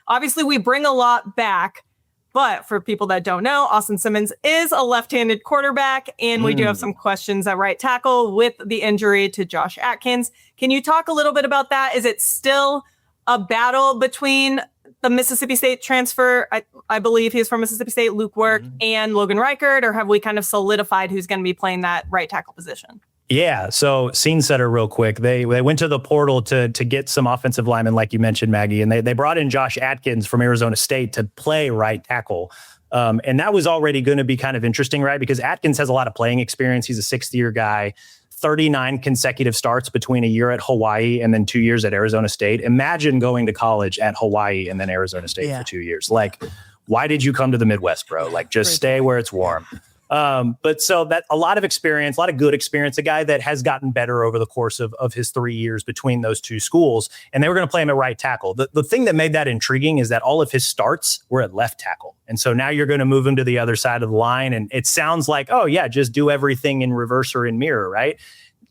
obviously we bring a lot back, but for people that don't know, Austin Simmons is a left-handed quarterback, and we do have some questions at right tackle with the injury to Josh Atkins. Can you talk a little bit about that? Is it still a battle between the Mississippi State transfer, I believe he's from Mississippi State, Luke Work, and Logan Reichert, or have we kind of solidified who's going to be playing that right tackle position? Yeah. So scene setter real quick. They went to the portal to get some offensive linemen, like you mentioned, Maggie, and they brought in Josh Atkins from Arizona State to play right tackle. And that was already going to be kind of interesting, right? Because Atkins has a lot of playing experience. He's a 6th-year guy, 39 consecutive starts between a year at Hawaii and then 2 years at Arizona State. Imagine going to college at Hawaii and then Arizona State for 2 years. Like, why did you come to the Midwest, bro? Like, just stay where it's warm. But so that a lot of experience, a lot of good experience, a guy that has gotten better over the course of his 3 years between those two schools. And they were going to play him at right tackle. The thing that made that intriguing is that all of his starts were at left tackle. And so now you're going to move him to the other side of the line. And it sounds like, oh yeah, just do everything in reverse or in mirror, right?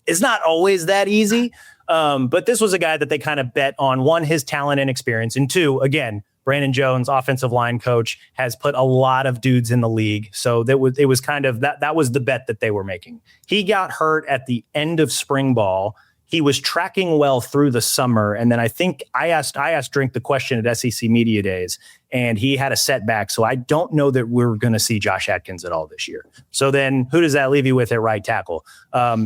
It's not always that easy. But this was a guy that they kind of bet on, one, his talent and experience, and two, again, Brandon Jones, offensive line coach, has put a lot of dudes in the league. So it was kind of that was the bet that they were making. He got hurt at the end of spring ball. He was tracking well through the summer. And then I think I asked Drink the question at SEC Media Days, and he had a setback. So I don't know that we're going to see Josh Atkins at all this year. So then who does that leave you with at right tackle?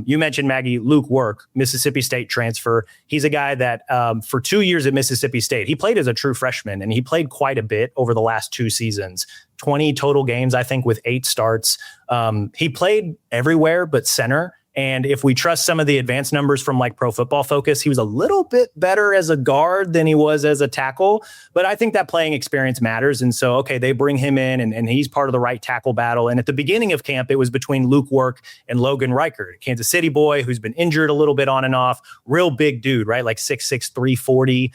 You mentioned, Maggie, Luke Work, Mississippi State transfer. He's a guy that for 2 years at Mississippi State, he played as a true freshman, and he played quite a bit over the last 2 seasons. 20 total games, I think, with 8 starts. He played everywhere but center. And if we trust some of the advanced numbers from like Pro Football Focus, he was a little bit better as a guard than he was as a tackle. But I think that playing experience matters. And so, okay, they bring him in and he's part of the right tackle battle. And at the beginning of camp, it was between Luke Work and Logan Reichert, Kansas City boy who's been injured a little bit on and off. Real big dude, right? Like 6'6", 340.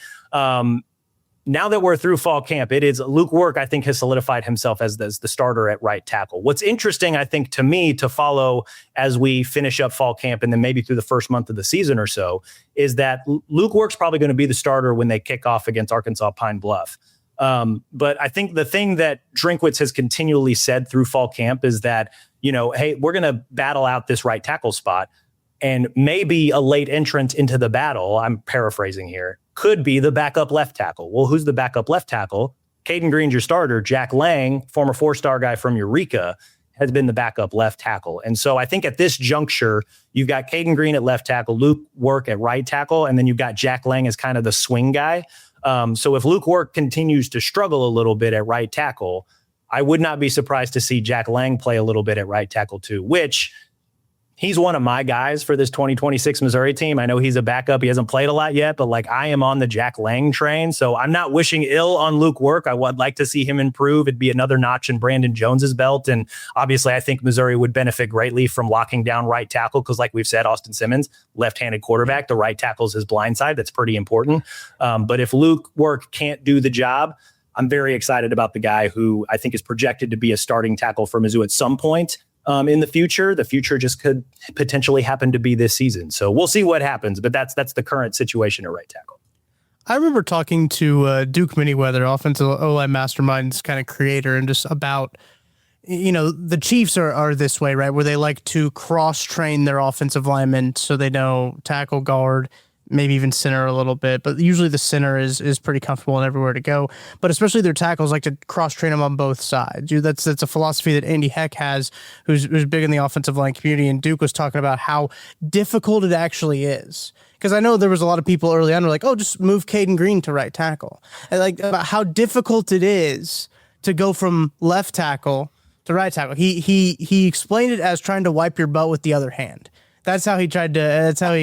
Now that we're through fall camp, it is Luke Work, I think, has solidified himself as the starter at right tackle. What's interesting, I think, to me, to follow as we finish up fall camp and then maybe through the first month of the season or so, is that Luke Work's probably going to be the starter when they kick off against Arkansas Pine Bluff. But I think the thing that Drinkwitz has continually said through fall camp is that, hey, we're going to battle out this right tackle spot. And maybe a late entrant into the battle, I'm paraphrasing here, could be the backup left tackle. Well, who's the backup left tackle? Caden Green's your starter. Jack Lang, former 4-star guy from Eureka, has been the backup left tackle. And so I think at this juncture, you've got Caden Green at left tackle, Luke Work at right tackle, and then you've got Jack Lang as kind of the swing guy. So if Luke Work continues to struggle a little bit at right tackle, I would not be surprised to see Jack Lang play a little bit at right tackle too, which he's one of my guys for this 2026 Missouri team. I know he's a backup. He hasn't played a lot yet, but like I am on the Jack Lang train. So I'm not wishing ill on Luke Work. I would like to see him improve. It'd be another notch in Brandon Jones's belt. And obviously I think Missouri would benefit greatly from locking down right tackle. Cause like we've said, Austin Simmons, left-handed quarterback, the right tackle is his blind side. That's pretty important. But if Luke Work can't do the job, I'm very excited about the guy who I think is projected to be a starting tackle for Mizzou at some point. In the future just could potentially happen to be this season. So we'll see what happens, but that's the current situation at right tackle. I remember talking to Duke Manyweather, offensive O-line mastermind's kind of creator, and just about, the Chiefs are this way, right? Where they like to cross-train their offensive linemen so they know tackle, guard, maybe even center a little bit, but usually the center is pretty comfortable and everywhere to go. But especially their tackles like to cross-train them on both sides. That's a philosophy that Andy Heck has, who's big in the offensive line community, and Duke was talking about how difficult it actually is. Because I know there was a lot of people early on who were like, oh, just move Caden Green to right tackle. And like about how difficult it is to go from left tackle to right tackle. He explained it as trying to wipe your butt with the other hand. That's how he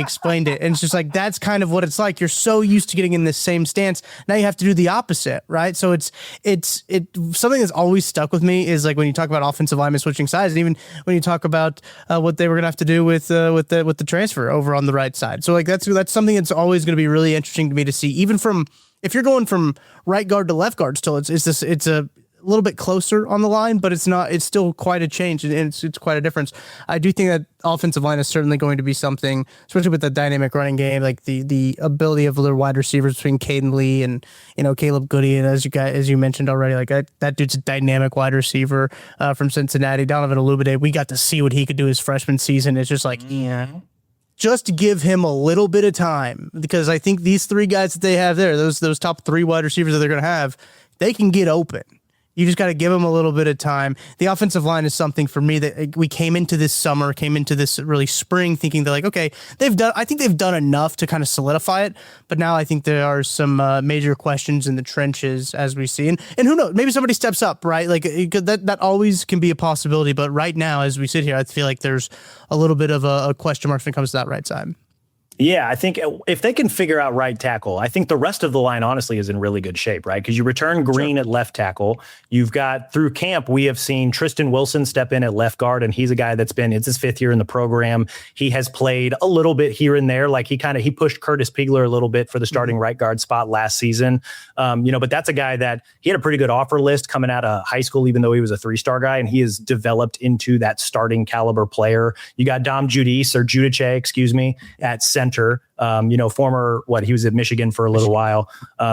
explained it. And it's just like, that's kind of what it's like. You're so used to getting in this same stance. Now you have to do the opposite, right? So it's something that's always stuck with me is like when you talk about offensive linemen switching sides, and even when you talk about what they were going to have to do with the transfer over on the right side. So like, that's something that's always going to be really interesting to me to see, even from, if you're going from right guard to left guard still, it's a little bit closer on the line, but it's still quite a change, and it's quite a difference. I do think that offensive line is certainly going to be something, especially with the dynamic running game, like the ability of their wide receivers between Caden Lee and Caleb Goody, and as you mentioned already, like that dude's a dynamic wide receiver from Cincinnati. Donovan Olubade, we got to see what he could do his freshman season. It's just like, just give him a little bit of time, because I think these 3 guys that they have there, those top 3 wide receivers that they're going to have, they can get open. You just got to give them a little bit of time. The offensive line is something for me that we came into this really spring thinking that like, okay, I think they've done enough to kind of solidify it. But now I think there are some major questions in the trenches as we see. And who knows, maybe somebody steps up, right? Like that always can be a possibility. But right now, as we sit here, I feel like there's a little bit of a question mark when it comes to that right side. Yeah, I think if they can figure out right tackle, I think the rest of the line honestly is in really good shape, right? Because you return Green at left tackle. You've got, through camp, we have seen Tristan Wilson step in at left guard, and he's a guy it's his 5th year in the program. He has played a little bit here and there. Like he pushed Curtis Pegler a little bit for the starting right guard spot last season. But that's a guy that he had a pretty good offer list coming out of high school, even though he was a 3-star guy, and he has developed into that starting caliber player. You got Judice, excuse me, at center. center. Former he was at Michigan for a little while.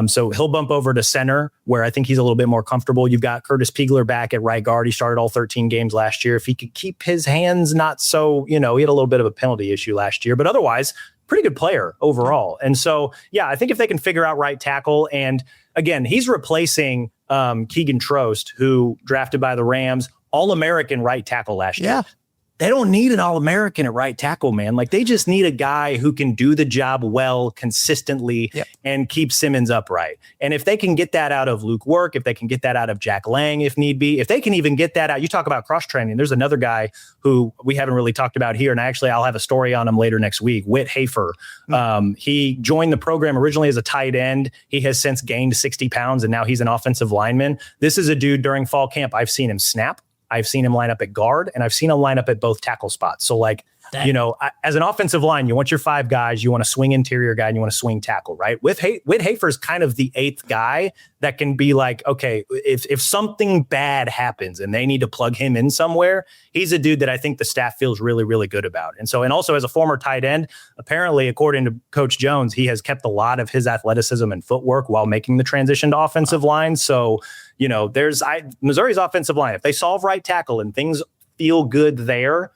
So he'll bump over to center, where I think he's a little bit more comfortable. You've got Curtis Pegler back at right guard. He started all 13 games last year. If he could keep his hands not so, he had a little bit of a penalty issue last year, but otherwise pretty good player overall. And so, yeah, I think if they can figure out right tackle, and again, he's replacing Keegan Trost, who drafted by the Rams, All-American right tackle last year. Yeah. They don't need an All-American at right tackle, man. Like, they just need a guy who can do the job well, consistently, and keep Simmons upright. And if they can get that out of Luke Work, if they can get that out of Jack Lang, if need be, if they can even get that out, you talk about cross-training. There's another guy who we haven't really talked about here, and I'll have a story on him later next week, Whit Hafer. He joined the program originally as a tight end. He has since gained 60 pounds, and now he's an offensive lineman. This is a dude during fall camp. I've seen him snap. I've seen him line up at guard, and I've seen him line up at both tackle spots. So as an offensive line, you want your 5 guys, you want a swing interior guy, and you want a swing tackle, right? Whit Hafer's kind of the 8th guy that can be like, okay, if something bad happens and they need to plug him in somewhere, he's a dude that I think the staff feels really, really good about. And also as a former tight end, apparently, according to Coach Jones, he has kept a lot of his athleticism and footwork while making the transition to offensive line. So, there's Missouri's offensive line. If they solve right tackle and things feel good there,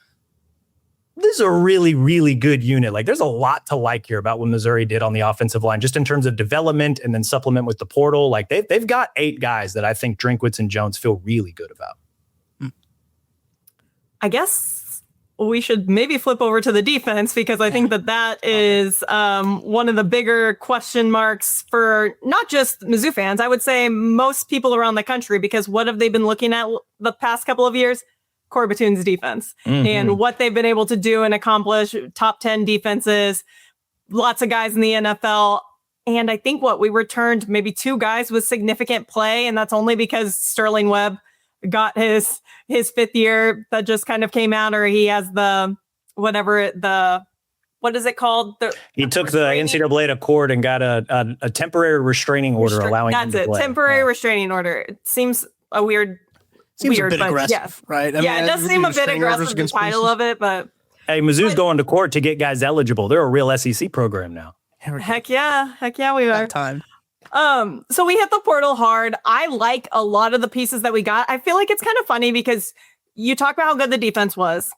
this is a really, really good unit. Like, there's a lot to like here about what Missouri did on the offensive line, just in terms of development and then supplement with the portal. Like, they've got 8 guys that I think Drinkwitz and Jones feel really good about. I guess we should maybe flip over to the defense, because I think that is one of the bigger question marks for not just Mizzou fans. I would say most people around the country, because what have they been looking at the past couple of years? Corey Batoon's defense and what they've been able to do and accomplish. Top 10 defenses, lots of guys in the NFL. And I think we returned maybe 2 guys with significant play. And that's only because Sterling Webb got his 5th year that just kind of came out, or he has what is it called? He took the NCAA to court and got a temporary restraining order allowing him to play. Temporary restraining order. It seems a weird. Seems weird, a bit aggressive, yes. right? It does seem a bit aggressive, the title of it, but... Hey, Mizzou's going to court to get guys eligible. They're a real SEC program now. Heck yeah, we are. That time. So we hit the portal hard. I like a lot of the pieces that we got. I feel like it's kind of funny because you talk about how good the defense was,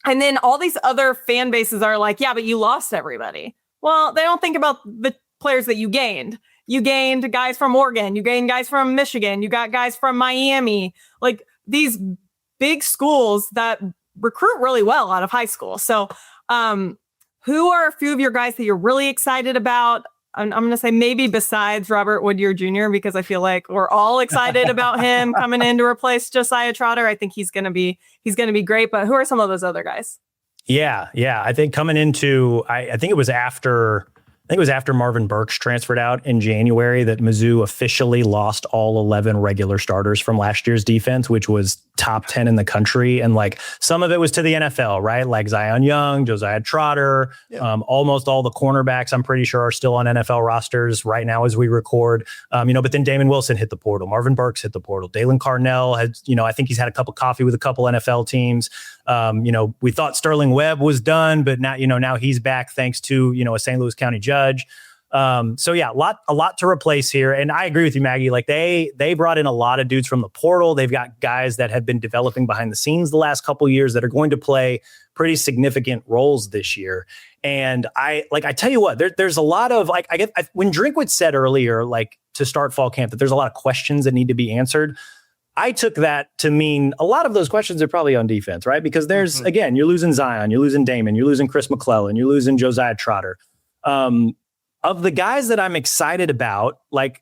and then all these other fan bases are like, yeah, but you lost everybody. Well, they don't think about the players that you gained. You gained guys from Oregon. You gained guys from Michigan. You got guys from Miami. Like, these big schools that recruit really well out of high school. So who are a few of your guys that you're really excited about? I'm going to say maybe besides Robert Woodyer Jr., because I feel like we're all excited about him coming in to replace Josiah Trotter. I think he's going to be great. But who are some of those other guys? Yeah. I think coming into, I think it was after Marvin Burks transferred out in January that Mizzou officially lost all 11 regular starters from last year's defense, which was top 10 in the country. And some of it was to the NFL, right? Like Zion Young, Josiah Trotter, almost all the cornerbacks, I'm pretty sure, are still on NFL rosters right now as we record. But then Damon Wilson hit the portal. Marvin Burks hit the portal. Dalen Carnell has, I think he's had a cup of coffee with a couple NFL teams. We thought Sterling Webb was done, but now he's back thanks to, a St. Louis County judge. A lot to replace here. And I agree with you, Maggie. Like, they brought in a lot of dudes from the portal. They've got guys that have been developing behind the scenes the last couple of years that are going to play pretty significant roles this year. And I tell you what, there's a lot of when Drinkwitz said earlier, to start fall camp, that there's a lot of questions that need to be answered. I took that to mean a lot of those questions are probably on defense, right? Because there's, again, you're losing Zion, you're losing Damon, you're losing Chris McClellan, you're losing Josiah Trotter. Of the guys that I'm excited about,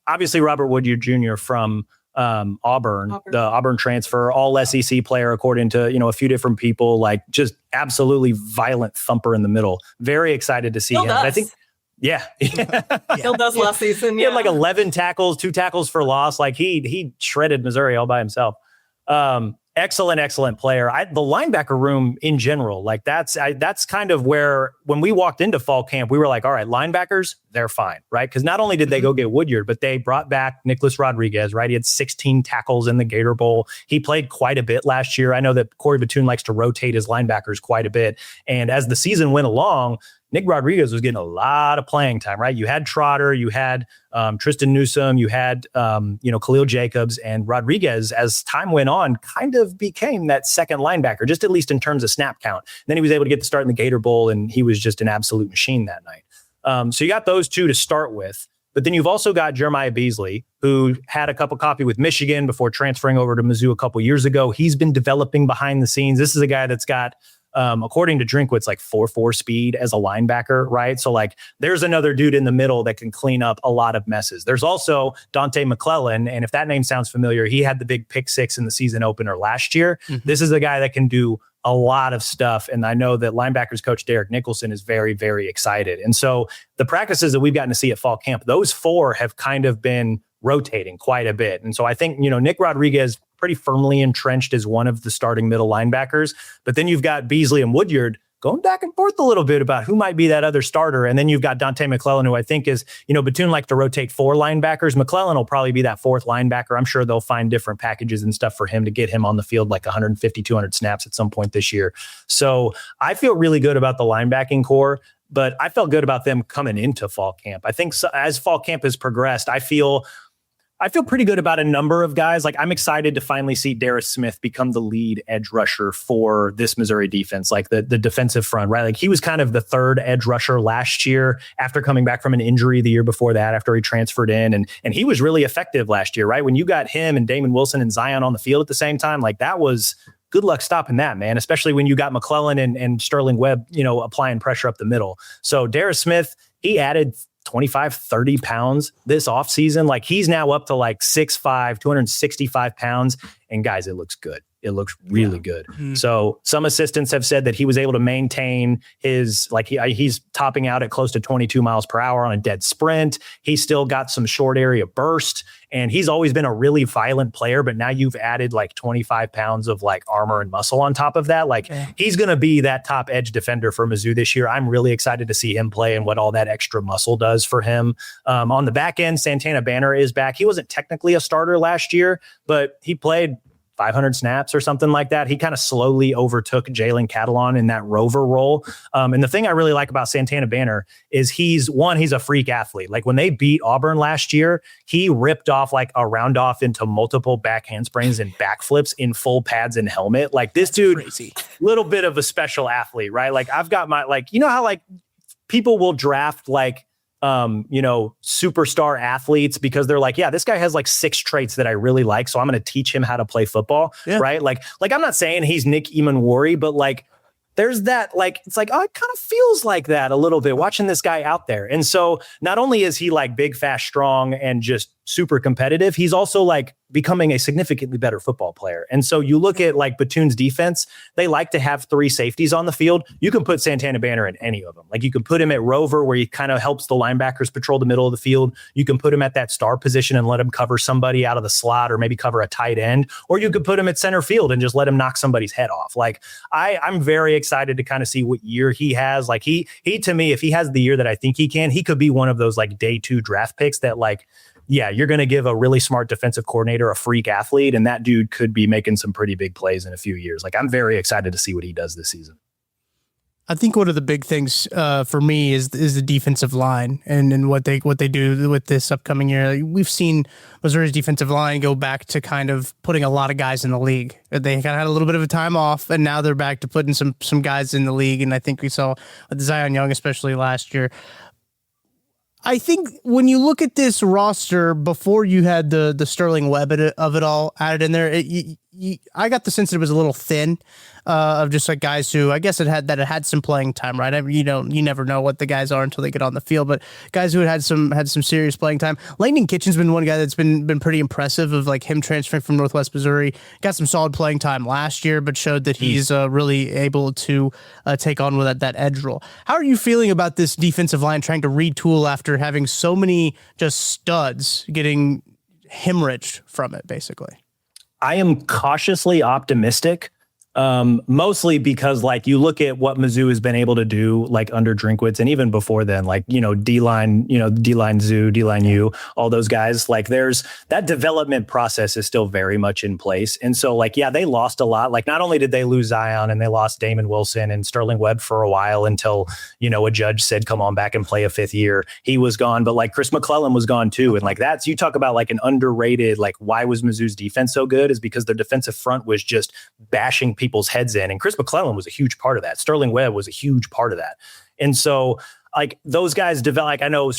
obviously Robert Woodyer Jr. from Auburn, the Auburn transfer, all SEC player, according to, a few different people, just absolutely violent thumper in the middle. Very excited to see him. I think, Still does last season. He had 11 tackles, 2 tackles for loss. He shredded Missouri all by himself. Excellent player. The linebacker room in general, that's kind of where, when we walked into fall camp, we were like, all right, linebackers, they're fine, right? Because not only did they go get Woodyard, but they brought back Nicholas Rodriguez, right? He had 16 tackles in the Gator Bowl. He played quite a bit last year. I know that Corey Batoon likes to rotate his linebackers quite a bit. And as the season went along, Nick Rodriguez was getting a lot of playing time, right? You had Trotter, you had Tristan Newsome, you had, Khalil Jacobs, and Rodriguez, as time went on, kind of became that second linebacker, just at least in terms of snap count. And then he was able to get the start in the Gator Bowl, and he was just an absolute machine that night. So you got those two to start with. But then you've also got Jeremiah Beasley, who had a cup of coffee with Michigan before transferring over to Mizzou a couple years ago. He's been developing behind the scenes. This is a guy that's got, according to Drinkwitz, like 4.4 speed as a linebacker, right? So like there's another dude in the middle that can clean up a lot of messes. There's also Dante McClellan. And if that name sounds familiar, he had the big pick six in the season opener last year. Mm-hmm. This is a guy that can do a lot of stuff. And I know that linebackers coach Derek Nicholson is very, very excited. And so the practices that we've gotten to see at fall camp, those four have kind of been rotating quite a bit. And so I think, Nick Rodriguez pretty firmly entrenched as one of the starting middle linebackers. But then you've got Beasley and Woodyard going back and forth a little bit about who might be that other starter. And then you've got Dante McClellan, who I think is, between like the rotate four linebackers, McClellan will probably be that fourth linebacker. I'm sure they'll find different packages and stuff for him to get him on the field like 150, 200 snaps at some point this year. So I feel really good about the linebacking core, but I felt good about them coming into fall camp. I think as fall camp has progressed, I feel pretty good about a number of guys. Like I'm excited to finally see Darius Smith become the lead edge rusher for this Missouri defense, like the defensive front, right? Like he was kind of the third edge rusher last year after coming back from an injury the year before that, after he transferred in. And he was really effective last year, right? When you got him and Damon Wilson and Zion on the field at the same time, like that was good luck stopping that, man, especially when you got McClellan and Sterling Webb, applying pressure up the middle. So Darius Smith, he added 25, 30 pounds this offseason. Like he's now up to like 6'5", 265 pounds. And guys, it looks good. It looks really good. Mm-hmm. So some assistants have said that he was able to maintain his, like he's topping out at close to 22 miles per hour on a dead sprint. He's still got some short area burst, and he's always been a really violent player, but now you've added like 25 pounds of like armor and muscle on top of that. Like he's going to be that top edge defender for Mizzou this year. I'm really excited to see him play and what all that extra muscle does for him. On the back end, Santana Banner is back. He wasn't technically a starter last year, but he played 500 snaps or something like that. He kind of slowly overtook Jalen Catalon in that rover role. And the thing I really like about Santana Banner is he's a freak athlete. Like when they beat Auburn last year, he ripped off like a round off into multiple back handsprings and backflips in full pads and helmet. Like this dude, crazy. Little bit of a special athlete, right? Like I've got my, like, how like people will draft like, superstar athletes because they're like, yeah, this guy has like 6 traits that I really like, so I'm going to teach him how to play football, right? Like I'm not saying he's Nick Emanwari, but like there's that, like, it's like, oh, it kind of feels like that a little bit watching this guy out there. And so not only is he like big, fast, strong, and just super competitive, he's also like becoming a significantly better football player. And so you look at like Batoon's defense, they like to have 3 safeties on the field. You can put Santana Banner in any of them. Like you can put him at rover where he kind of helps the linebackers patrol the middle of the field. You can put him at that star position and let him cover somebody out of the slot or maybe cover a tight end, or you could put him at center field and just let him knock somebody's head off. Like I'm very excited to kind of see what year he has. Like he to me, if he has the year that I think he can, he could be one of those like day 2 draft picks that like, yeah, you're going to give a really smart defensive coordinator a freak athlete, and that dude could be making some pretty big plays in a few years. Like I'm very excited to see what he does this season. I think one of the big things for me is the defensive line and what they do with this upcoming year. We've seen Missouri's defensive line go back to kind of putting a lot of guys in the league. They kind of had a little bit of a time off, and now they're back to putting some guys in the league. And I think we saw with Zion Young, especially last year. I think when you look at this roster before you had the Sterling Webb of it all added in there, I got the sense that it was a little thin of just like guys who I guess it had some playing time, right? I mean, you never know what the guys are until they get on the field, but guys who had some serious playing time. Langdon Kitchen's been one guy that's been pretty impressive of like him transferring from Northwest Missouri. Got some solid playing time last year, but showed that he's really able to take on with that edge role. How are you feeling about this defensive line trying to retool after having so many just studs getting hemorrhaged from it, basically? I am cautiously optimistic Mostly because like you look at what Mizzou has been able to do like under Drinkwitz and even before then, like, D-line, D-line Zoo, D-line U, all those guys, like there's that development process is still very much in place. And so like, yeah, they lost a lot. Like not only did they lose Zion and they lost Damon Wilson and Sterling Webb for a while until, a judge said, come on back and play a fifth year. He was gone, but like Chris McClellan was gone too. And like you talk about like an underrated, like why was Mizzou's defense so good is because their defensive front was just bashing people's heads in. And Chris McClellan was a huge part of that. Sterling Webb was a huge part of that. And so like those guys develop, like I know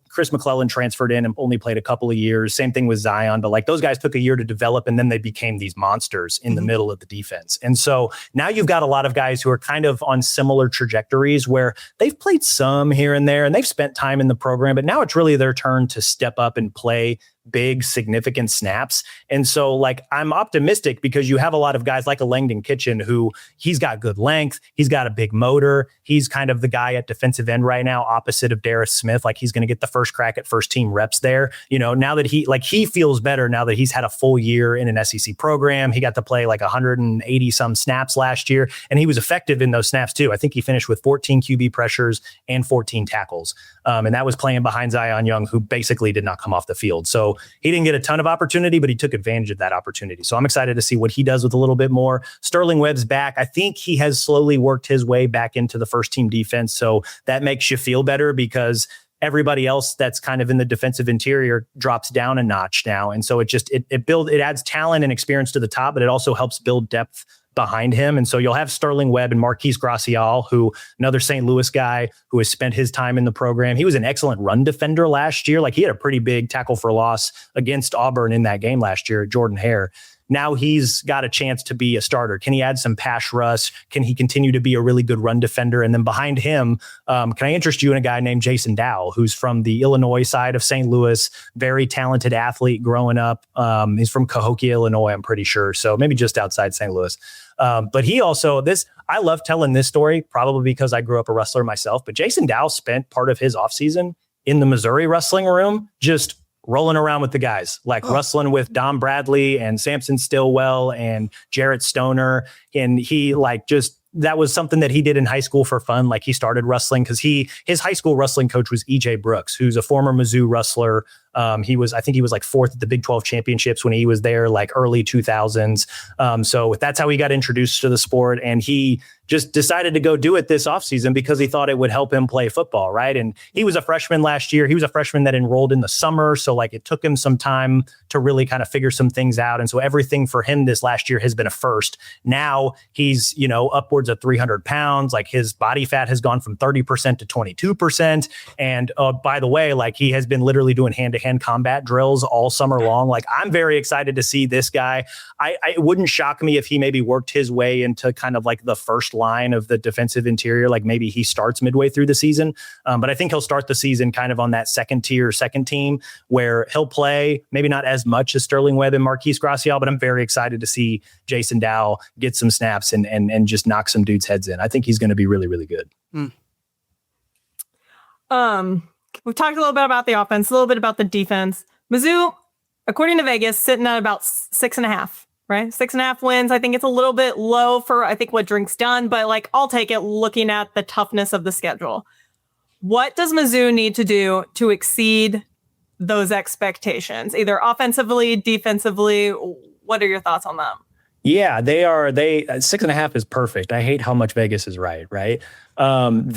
Chris McClellan transferred in and only played a couple of years. Same thing with Zion, but like those guys took a year to develop and then they became these monsters in the middle of the defense. And so now you've got a lot of guys who are kind of on similar trajectories where they've played some here and there and they've spent time in the program, but now it's really their turn to step up and play big, significant snaps. And so like, I'm optimistic because you have a lot of guys like a Langdon Kitchen who he's got good length. He's got a big motor. He's kind of the guy at defensive end right now, opposite of Darius Smith. Like he's going to get the first crack at first team reps there. Now that he feels better now that he's had a full year in an SEC program. He got to play like 180 some snaps last year and he was effective in those snaps too. I think he finished with 14 QB pressures and 14 tackles. And that was playing behind Zion Young, who basically did not come off the field. So he didn't get a ton of opportunity, but he took advantage of that opportunity. So I'm excited to see what he does with a little bit more. Sterling Webb's back. I think he has slowly worked his way back into the first team defense. So that makes you feel better because everybody else that's kind of in the defensive interior drops down a notch now. And so it adds talent and experience to the top, but it also helps build depth behind him. And so you'll have Sterling Webb and Marquise Gracial, who another St. Louis guy who has spent his time in the program. He was an excellent run defender last year. Like he had a pretty big tackle for loss against Auburn in that game last year, Jordan Hare. Now he's got a chance to be a starter. Can he add some pass rush? Can he continue to be a really good run defender? And then behind him, can I interest you in a guy named Jason Dow, who's from the Illinois side of St. Louis, very talented athlete growing up. He's from Cahokia, Illinois, I'm pretty sure. So maybe just outside St. Louis. But he also, I love telling this story, probably because I grew up a wrestler myself, but Jason Dow spent part of his offseason in the Missouri wrestling room, just rolling around with the guys, like wrestling with Dom Bradley and Samson Stillwell and Jarrett Stoner. And he that was something that he did in high school for fun. Like he started wrestling because his high school wrestling coach was EJ Brooks, who's a former Mizzou wrestler. I think he was like fourth at the Big 12 championships when he was there, like early 2000s. So that's how he got introduced to the sport. And he just decided to go do it this offseason because he thought it would help him play football. Right. And he was a freshman last year. He was a freshman that enrolled in the summer. So like it took him some time to really kind of figure some things out. And so everything for him this last year has been a first. Now he's, upwards of 300 pounds. Like his body fat has gone from 30% to 22%. And by the way, like he has been literally doing hand-to-hand combat drills all summer long. Like I'm very excited to see this guy. It wouldn't shock me if he maybe worked his way into kind of like the first line of the defensive interior. Like maybe he starts midway through the season. But I think he'll start the season kind of on that second team where he'll play maybe not as much as Sterling Webb and Marquise Gracial, but I'm very excited to see Jason Dow get some snaps and just knock some dudes' heads in. I think he's going to be really, really good. We've talked a little bit about the offense, a little bit about the defense. Mizzou, according to Vegas, sitting at about 6.5, right? 6.5 wins. I think it's a little bit low for, I think, what Drink's done, but like, I'll take it looking at the toughness of the schedule. What does Mizzou need to do to exceed those expectations, either offensively, defensively? What are your thoughts on that? Yeah, they 6.5 is perfect. I hate how much Vegas is right. They're going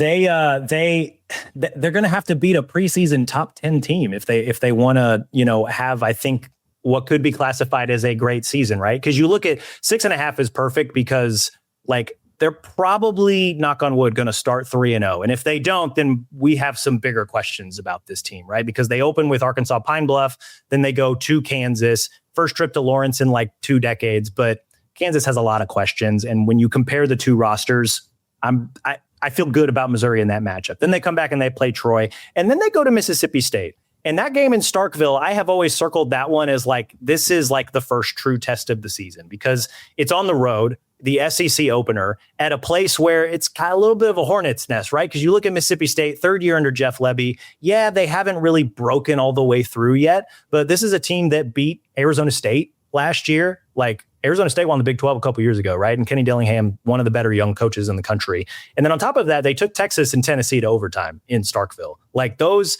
to have to beat a preseason top 10 team if they want to, have, I think, what could be classified as a great season, right? Because you look at 6.5 is perfect because like they're probably, knock on wood, going to start 3-0. And if they don't, then we have some bigger questions about this team, right? Because they open with Arkansas Pine Bluff, then they go to Kansas, first trip to Lawrence in like 2 decades, but Kansas has a lot of questions. And when you compare the two rosters, I feel good about Missouri in that matchup. Then they come back and they play Troy, and then they go to Mississippi State. And that game in Starkville, I have always circled that one as like, this is like the first true test of the season because it's on the road, the SEC opener, at a place where it's kind of a little bit of a hornet's nest, right? Because you look at Mississippi State, 3rd year under Jeff Lebby. Yeah, they haven't really broken all the way through yet, but this is a team that beat Arizona State last year. Like Arizona State won the Big 12 a couple years ago, right? And Kenny Dillingham, one of the better young coaches in the country. And then on top of that, they took Texas and Tennessee to overtime in Starkville. Like those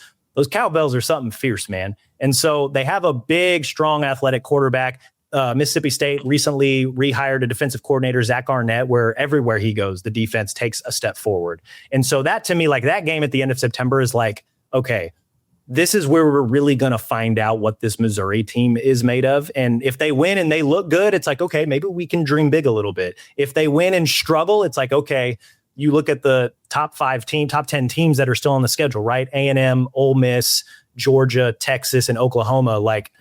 cowbells are something fierce, man. And so they have a big, strong, athletic quarterback. Mississippi State recently rehired a defensive coordinator, Zach Arnett, where everywhere he goes, the defense takes a step forward. And so that, to me, like that game at the end of September is like, okay, this is where we're really going to find out what this Missouri team is made of. And if they win and they look good, it's like, okay, maybe we can dream big a little bit. If they win and struggle, it's like, okay, you look at the top 10 teams that are still on the schedule, right? A&M, Ole Miss, Georgia, Texas, and Oklahoma, like,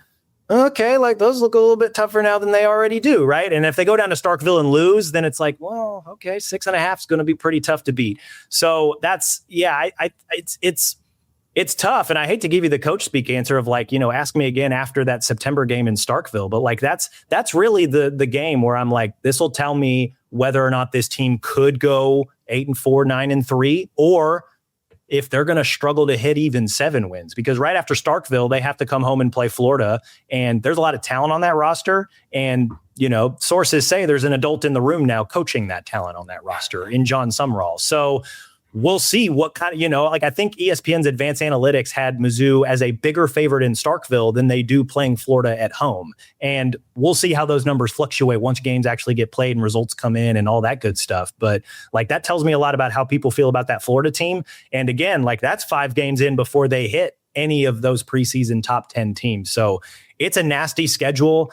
okay, like those look a little bit tougher now than they already do, right? And if they go down to Starkville and lose, then it's like, well, okay, 6.5 is going to be pretty tough to beat. So that's, yeah, it's tough. And I hate to give you the coach speak answer of like, ask me again after that September game in Starkville, but like that's really the game where I'm like, this will tell me whether or not this team could go 8-4, 9-3, or if they're going to struggle to hit even 7 wins, because right after Starkville, they have to come home and play Florida. And there's a lot of talent on that roster. And, sources say there's an adult in the room now coaching that talent on that roster in John Sumrall. So we'll see what kind of, I think ESPN's advanced analytics had Mizzou as a bigger favorite in Starkville than they do playing Florida at home. And we'll see how those numbers fluctuate once games actually get played and results come in and all that good stuff. But like, that tells me a lot about how people feel about that Florida team. And again, like that's 5 games in before they hit any of those preseason top 10 teams. So it's a nasty schedule.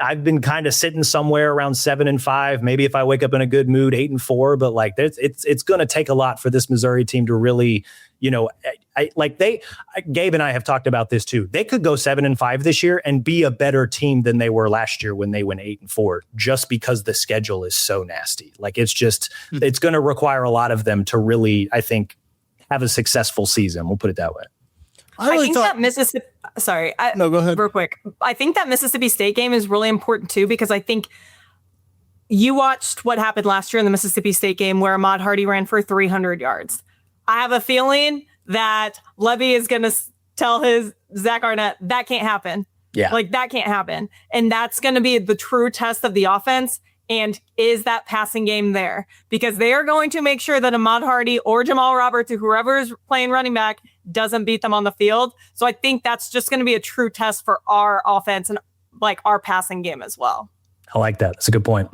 I've been kind of sitting somewhere around 7-5. Maybe if I wake up in a good mood, 8-4. But like, it's going to take a lot for this Missouri team to really, Gabe and I have talked about this too. They could go 7-5 this year and be a better team than they were last year when they went 8-4, just because the schedule is so nasty. Like it's going to require a lot of them to really, I think, have a successful season. We'll put it that way. I think that Mississippi. Sorry. No, go ahead. Real quick. I think that Mississippi State game is really important too, because I think you watched what happened last year in the Mississippi State game where Ahmad Hardy ran for 300 yards. I have a feeling that Levy is going to tell his Zach Arnett that can't happen. Yeah. Like that can't happen. And that's going to be the true test of the offense. And is that passing game there? Because they are going to make sure that Ahmad Hardy or Jamal Roberts or whoever is playing running back doesn't beat them on the field. So I think that's just going to be a true test for our offense and like our passing game as well. I like that. That's a good point.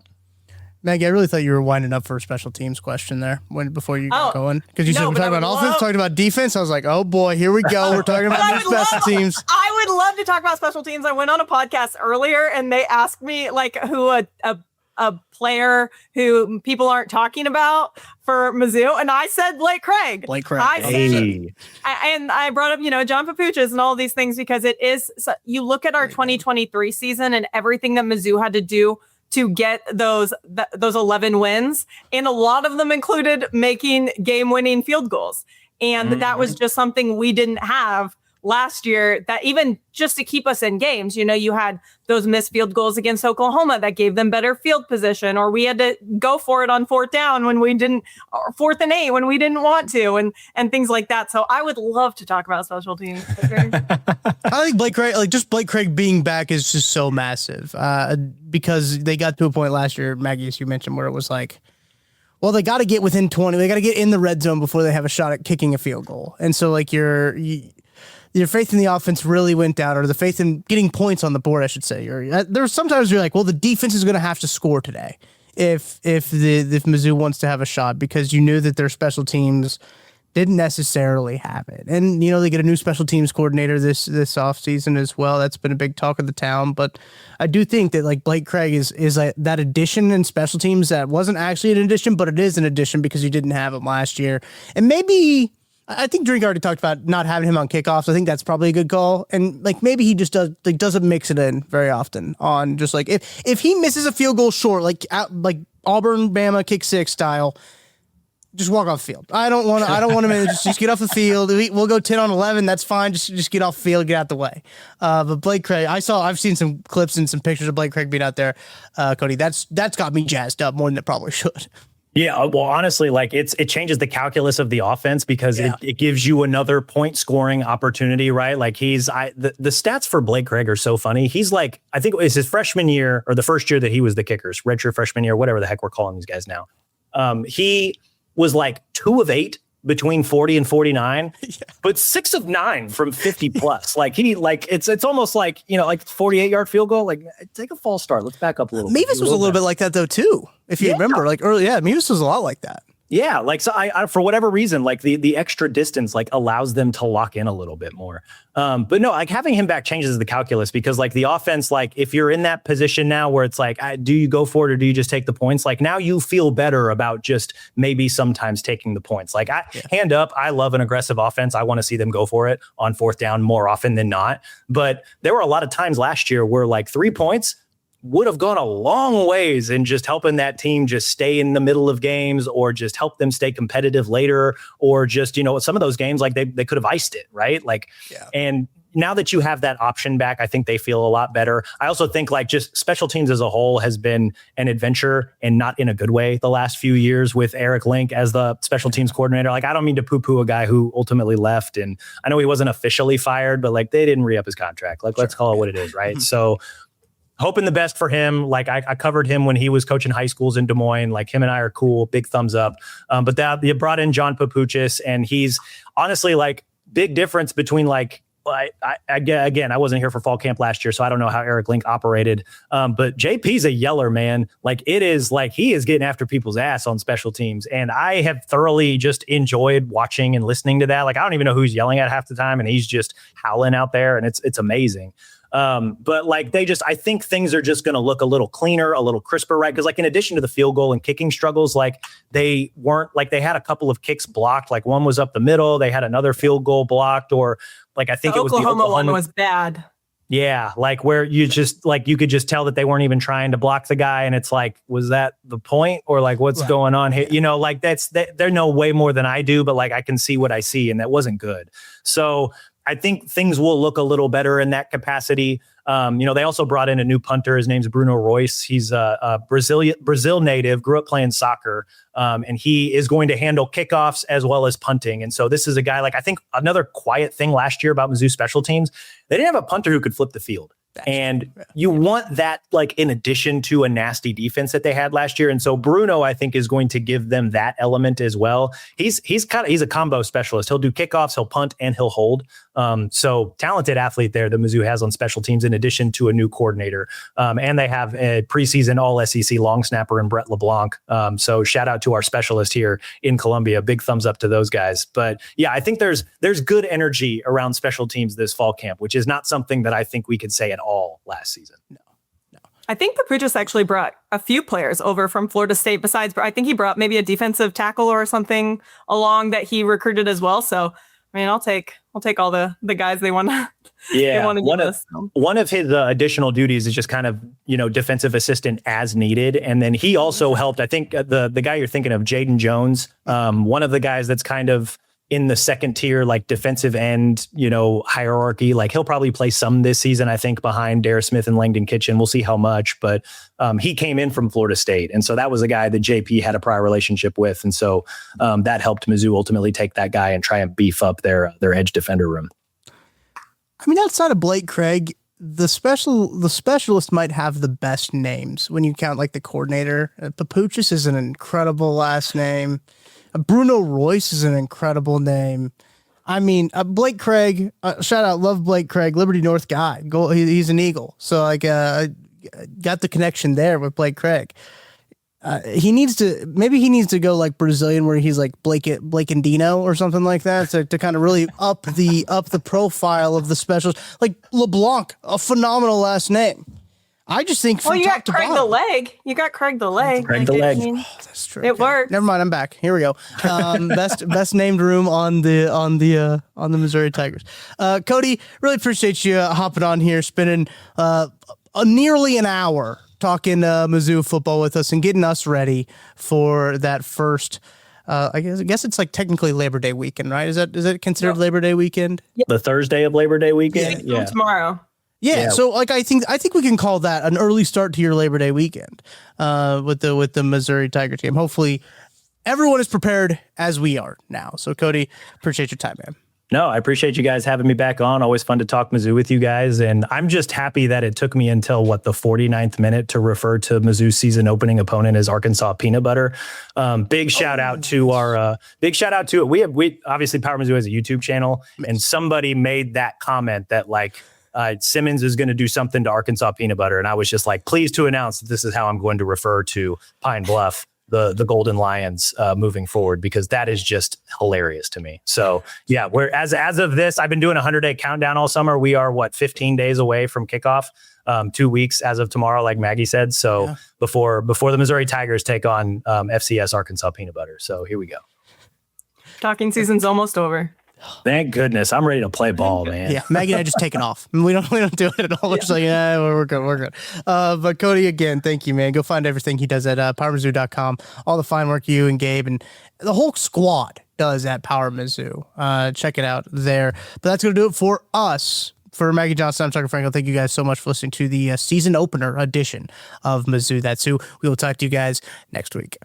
Maggie, I really thought you were winding up for a special teams question there before you got going. Because you said we're talking about offense, talking about defense. I was like, oh boy, here we go. We're talking about special teams. I would love to talk about special teams. I went on a podcast earlier and they asked me like who a player who people aren't talking about for Mizzou, and I said Blake Craig. And I brought up, John Papuchas and all these things because it is. You look at our 2023 season and everything that Mizzou had to do to get those 11 wins, and a lot of them included making game-winning field goals, and that was just something we didn't have last year, that even just to keep us in games, you had those missed field goals against Oklahoma that gave them better field position, or we had to go for it on 4th down when we didn't, or 4th and 8 when we didn't want to, and things like that. So I would love to talk about special teams. I think Blake Craig being back is just so massive because they got to a point last year, Maggie, as you mentioned, where it was like, well, they got to get within 20. They got to get in the red zone before they have a shot at kicking a field goal. And so like your faith in the offense really went down, or the faith in getting points on the board, I should say. There's sometimes you're like, well, the defense is going to have to score today if Mizzou wants to have a shot, because you knew that their special teams didn't necessarily have it. And, they get a new special teams coordinator this offseason as well. That's been a big talk of the town. But I do think that like Blake Craig is like that addition in special teams that wasn't actually an addition, but it is an addition because you didn't have it last year. And maybe I think Drink already talked about not having him on kickoffs. I think that's probably a good call. And like maybe he just doesn't mix it in very often on just like if he misses a field goal short, like Auburn, Bama, kick 6 style, just walk off the field. I don't want him to just get off the field. We'll go 10 on 11. That's fine. Just get off the field, get out the way. But Blake Craig, I've seen some clips and some pictures of Blake Craig being out there. Cody, that's got me jazzed up more than it probably should. Yeah, well, honestly, like it changes the calculus of the offense because it gives you another point scoring opportunity, right? Like the stats for Blake Craig are so funny. He's like, I think it was his freshman year or the first year that he was the kickers, redshirt freshman year, whatever the heck we're calling these guys now. He was like 2 of 8 between 40 and 49, but 6 of 9 from 50 plus. It's almost like, like 48-yard field goal. Like, take a false start. Let's back up a little bit. Mavis was a little bit like that though too. If you remember, like early, Mavis was a lot like that. Yeah, like so I for whatever reason, like the extra distance like allows them to lock in a little bit more. But no, like having him back changes the calculus because like the offense, like if you're in that position now where it's like, do you go for it or do you just take the points? Like now you feel better about just maybe sometimes taking the points. Like hand up, I love an aggressive offense. I want to see them go for it on 4th down more often than not. But there were a lot of times last year where like 3 points would have gone a long ways in just helping that team just stay in the middle of games or just help them stay competitive later or just, some of those games, like they could have iced it, right? Like, and now that you have that option back, I think they feel a lot better. I also think like just special teams as a whole has been an adventure and not in a good way the last few years with Eric Link as the special teams coordinator. Like, I don't mean to poo-poo a guy who ultimately left. And I know he wasn't officially fired, but like they didn't re-up his contract. Like, let's call it what it is, right? So hoping the best for him. Like I covered him when he was coaching high schools in Des Moines. Like him and I are cool. Big thumbs up. But that you brought in John Papuchis, and he's honestly like big difference between like. Again, I wasn't here for fall camp last year, so I don't know how Eric Link operated. But JP's a yeller, man. Like it is like he is getting after people's ass on special teams, and I have thoroughly just enjoyed watching and listening to that. Like I don't even know who he's yelling at half the time, and he's just howling out there, and it's amazing. But like I think things are just going to look a little cleaner, a little crisper, right? Because like in addition to the field goal and kicking struggles, like they weren't like they had a couple of kicks blocked. Like one was up the middle. They had another field goal blocked, or like I think it was the Oklahoma one was bad. Yeah, like where you just like you could just tell that they weren't even trying to block the guy, and it's like, was that the point, or like what's going on here? Like they know way more than I do, but like I can see what I see, and that wasn't good. So I think things will look a little better in that capacity. They also brought in a new punter. His name's Bruno Royce. He's a Brazil native, grew up playing soccer, and he is going to handle kickoffs as well as punting. And so this is a guy, like I think another quiet thing last year about Mizzou special teams, they didn't have a punter who could flip the field. And you want that like in addition to a nasty defense that they had last year. And so Bruno, I think, is going to give them that element as well. He's a combo specialist. He'll do kickoffs, he'll punt, and he'll hold. So talented athlete there that Mizzou has on special teams in addition to a new coordinator. And they have a preseason all SEC long snapper in Brett LeBlanc. So shout out to our specialist here in Columbia. Big thumbs up to those guys. But yeah, I think there's good energy around special teams this fall camp, which is not something that I think we could say at all last season. No. I think Papuchis actually brought a few players over from Florida State. Besides, I think he brought maybe a defensive tackle or something along that he recruited as well. So, I mean, I'll take all the guys they want to. Yeah, one of his additional duties is just kind of defensive assistant as needed, and then he also helped. I think the guy you're thinking of, Jaden Jones, one of the guys that's kind of in the second tier, like defensive end, hierarchy. Like he'll probably play some this season, I think, behind Dara Smith and Langdon Kitchen. We'll see how much, but he came in from Florida State. And so that was a guy that JP had a prior relationship with. And so that helped Mizzou ultimately take that guy and try and beef up their edge defender room. I mean, outside of Blake Craig, the specialist might have the best names when you count like the coordinator. Papuchis is an incredible last name. Bruno Royce is an incredible name. I mean, Blake Craig, shout out, love Blake Craig, Liberty North guy. He's an Eagle. So like, got the connection there with Blake Craig. He needs to go like Brazilian, where he's like Blake and Dino or something like that, to kind of really up the profile of the specials. Like LeBlanc, a phenomenal last name. I just think. Well, you got Craig the leg. You got Craig the leg. Craig the leg. Oh, that's true. It worked. Never mind. I'm back. Here we go. Best named room on the Missouri Tigers. Cody, really appreciate you hopping on here, spending nearly an hour talking Mizzou football with us and getting us ready for that first. I guess it's like technically Labor Day weekend, right? Is it considered Labor Day weekend? The Thursday of Labor Day weekend. Yeah. Tomorrow. Yeah, so like I think we can call that an early start to your Labor Day weekend with the Missouri Tigers game. Hopefully everyone is prepared as we are now. So Cody, appreciate your time, man. No, I appreciate you guys having me back on. Always fun to talk Mizzou with you guys. And I'm just happy that it took me until the 49th minute to refer to Mizzou's season opening opponent as Arkansas Peanut Butter. Big shout out to it. We obviously Power Mizzou has a YouTube channel, and somebody made that comment that Simmons is going to do something to Arkansas Peanut Butter. And I was just like, pleased to announce that this is how I'm going to refer to Pine Bluff, the Golden Lions, moving forward, because that is just hilarious to me. So yeah, we're as of this, I've been doing a 100-day countdown all summer. We are 15 days away from kickoff, 2 weeks as of tomorrow, like Maggie said. So before the Missouri Tigers take on FCS Arkansas Peanut Butter. So here we go. Talking season's almost over. Thank goodness. I'm ready to play ball, man. Yeah, Maggie and I just taking off. We don't do it at all. We're just like, we're good. But Cody, again, thank you, man. Go find everything he does at PowerMizzou.com. All the fine work you and Gabe and the whole squad does at Power Mizzou. Check it out there. But that's going to do it for us. For Maggie Johnson, I'm Tucker Franklin. Thank you guys so much for listening to the season opener edition of Mizzou That's Who. We will talk to you guys next week.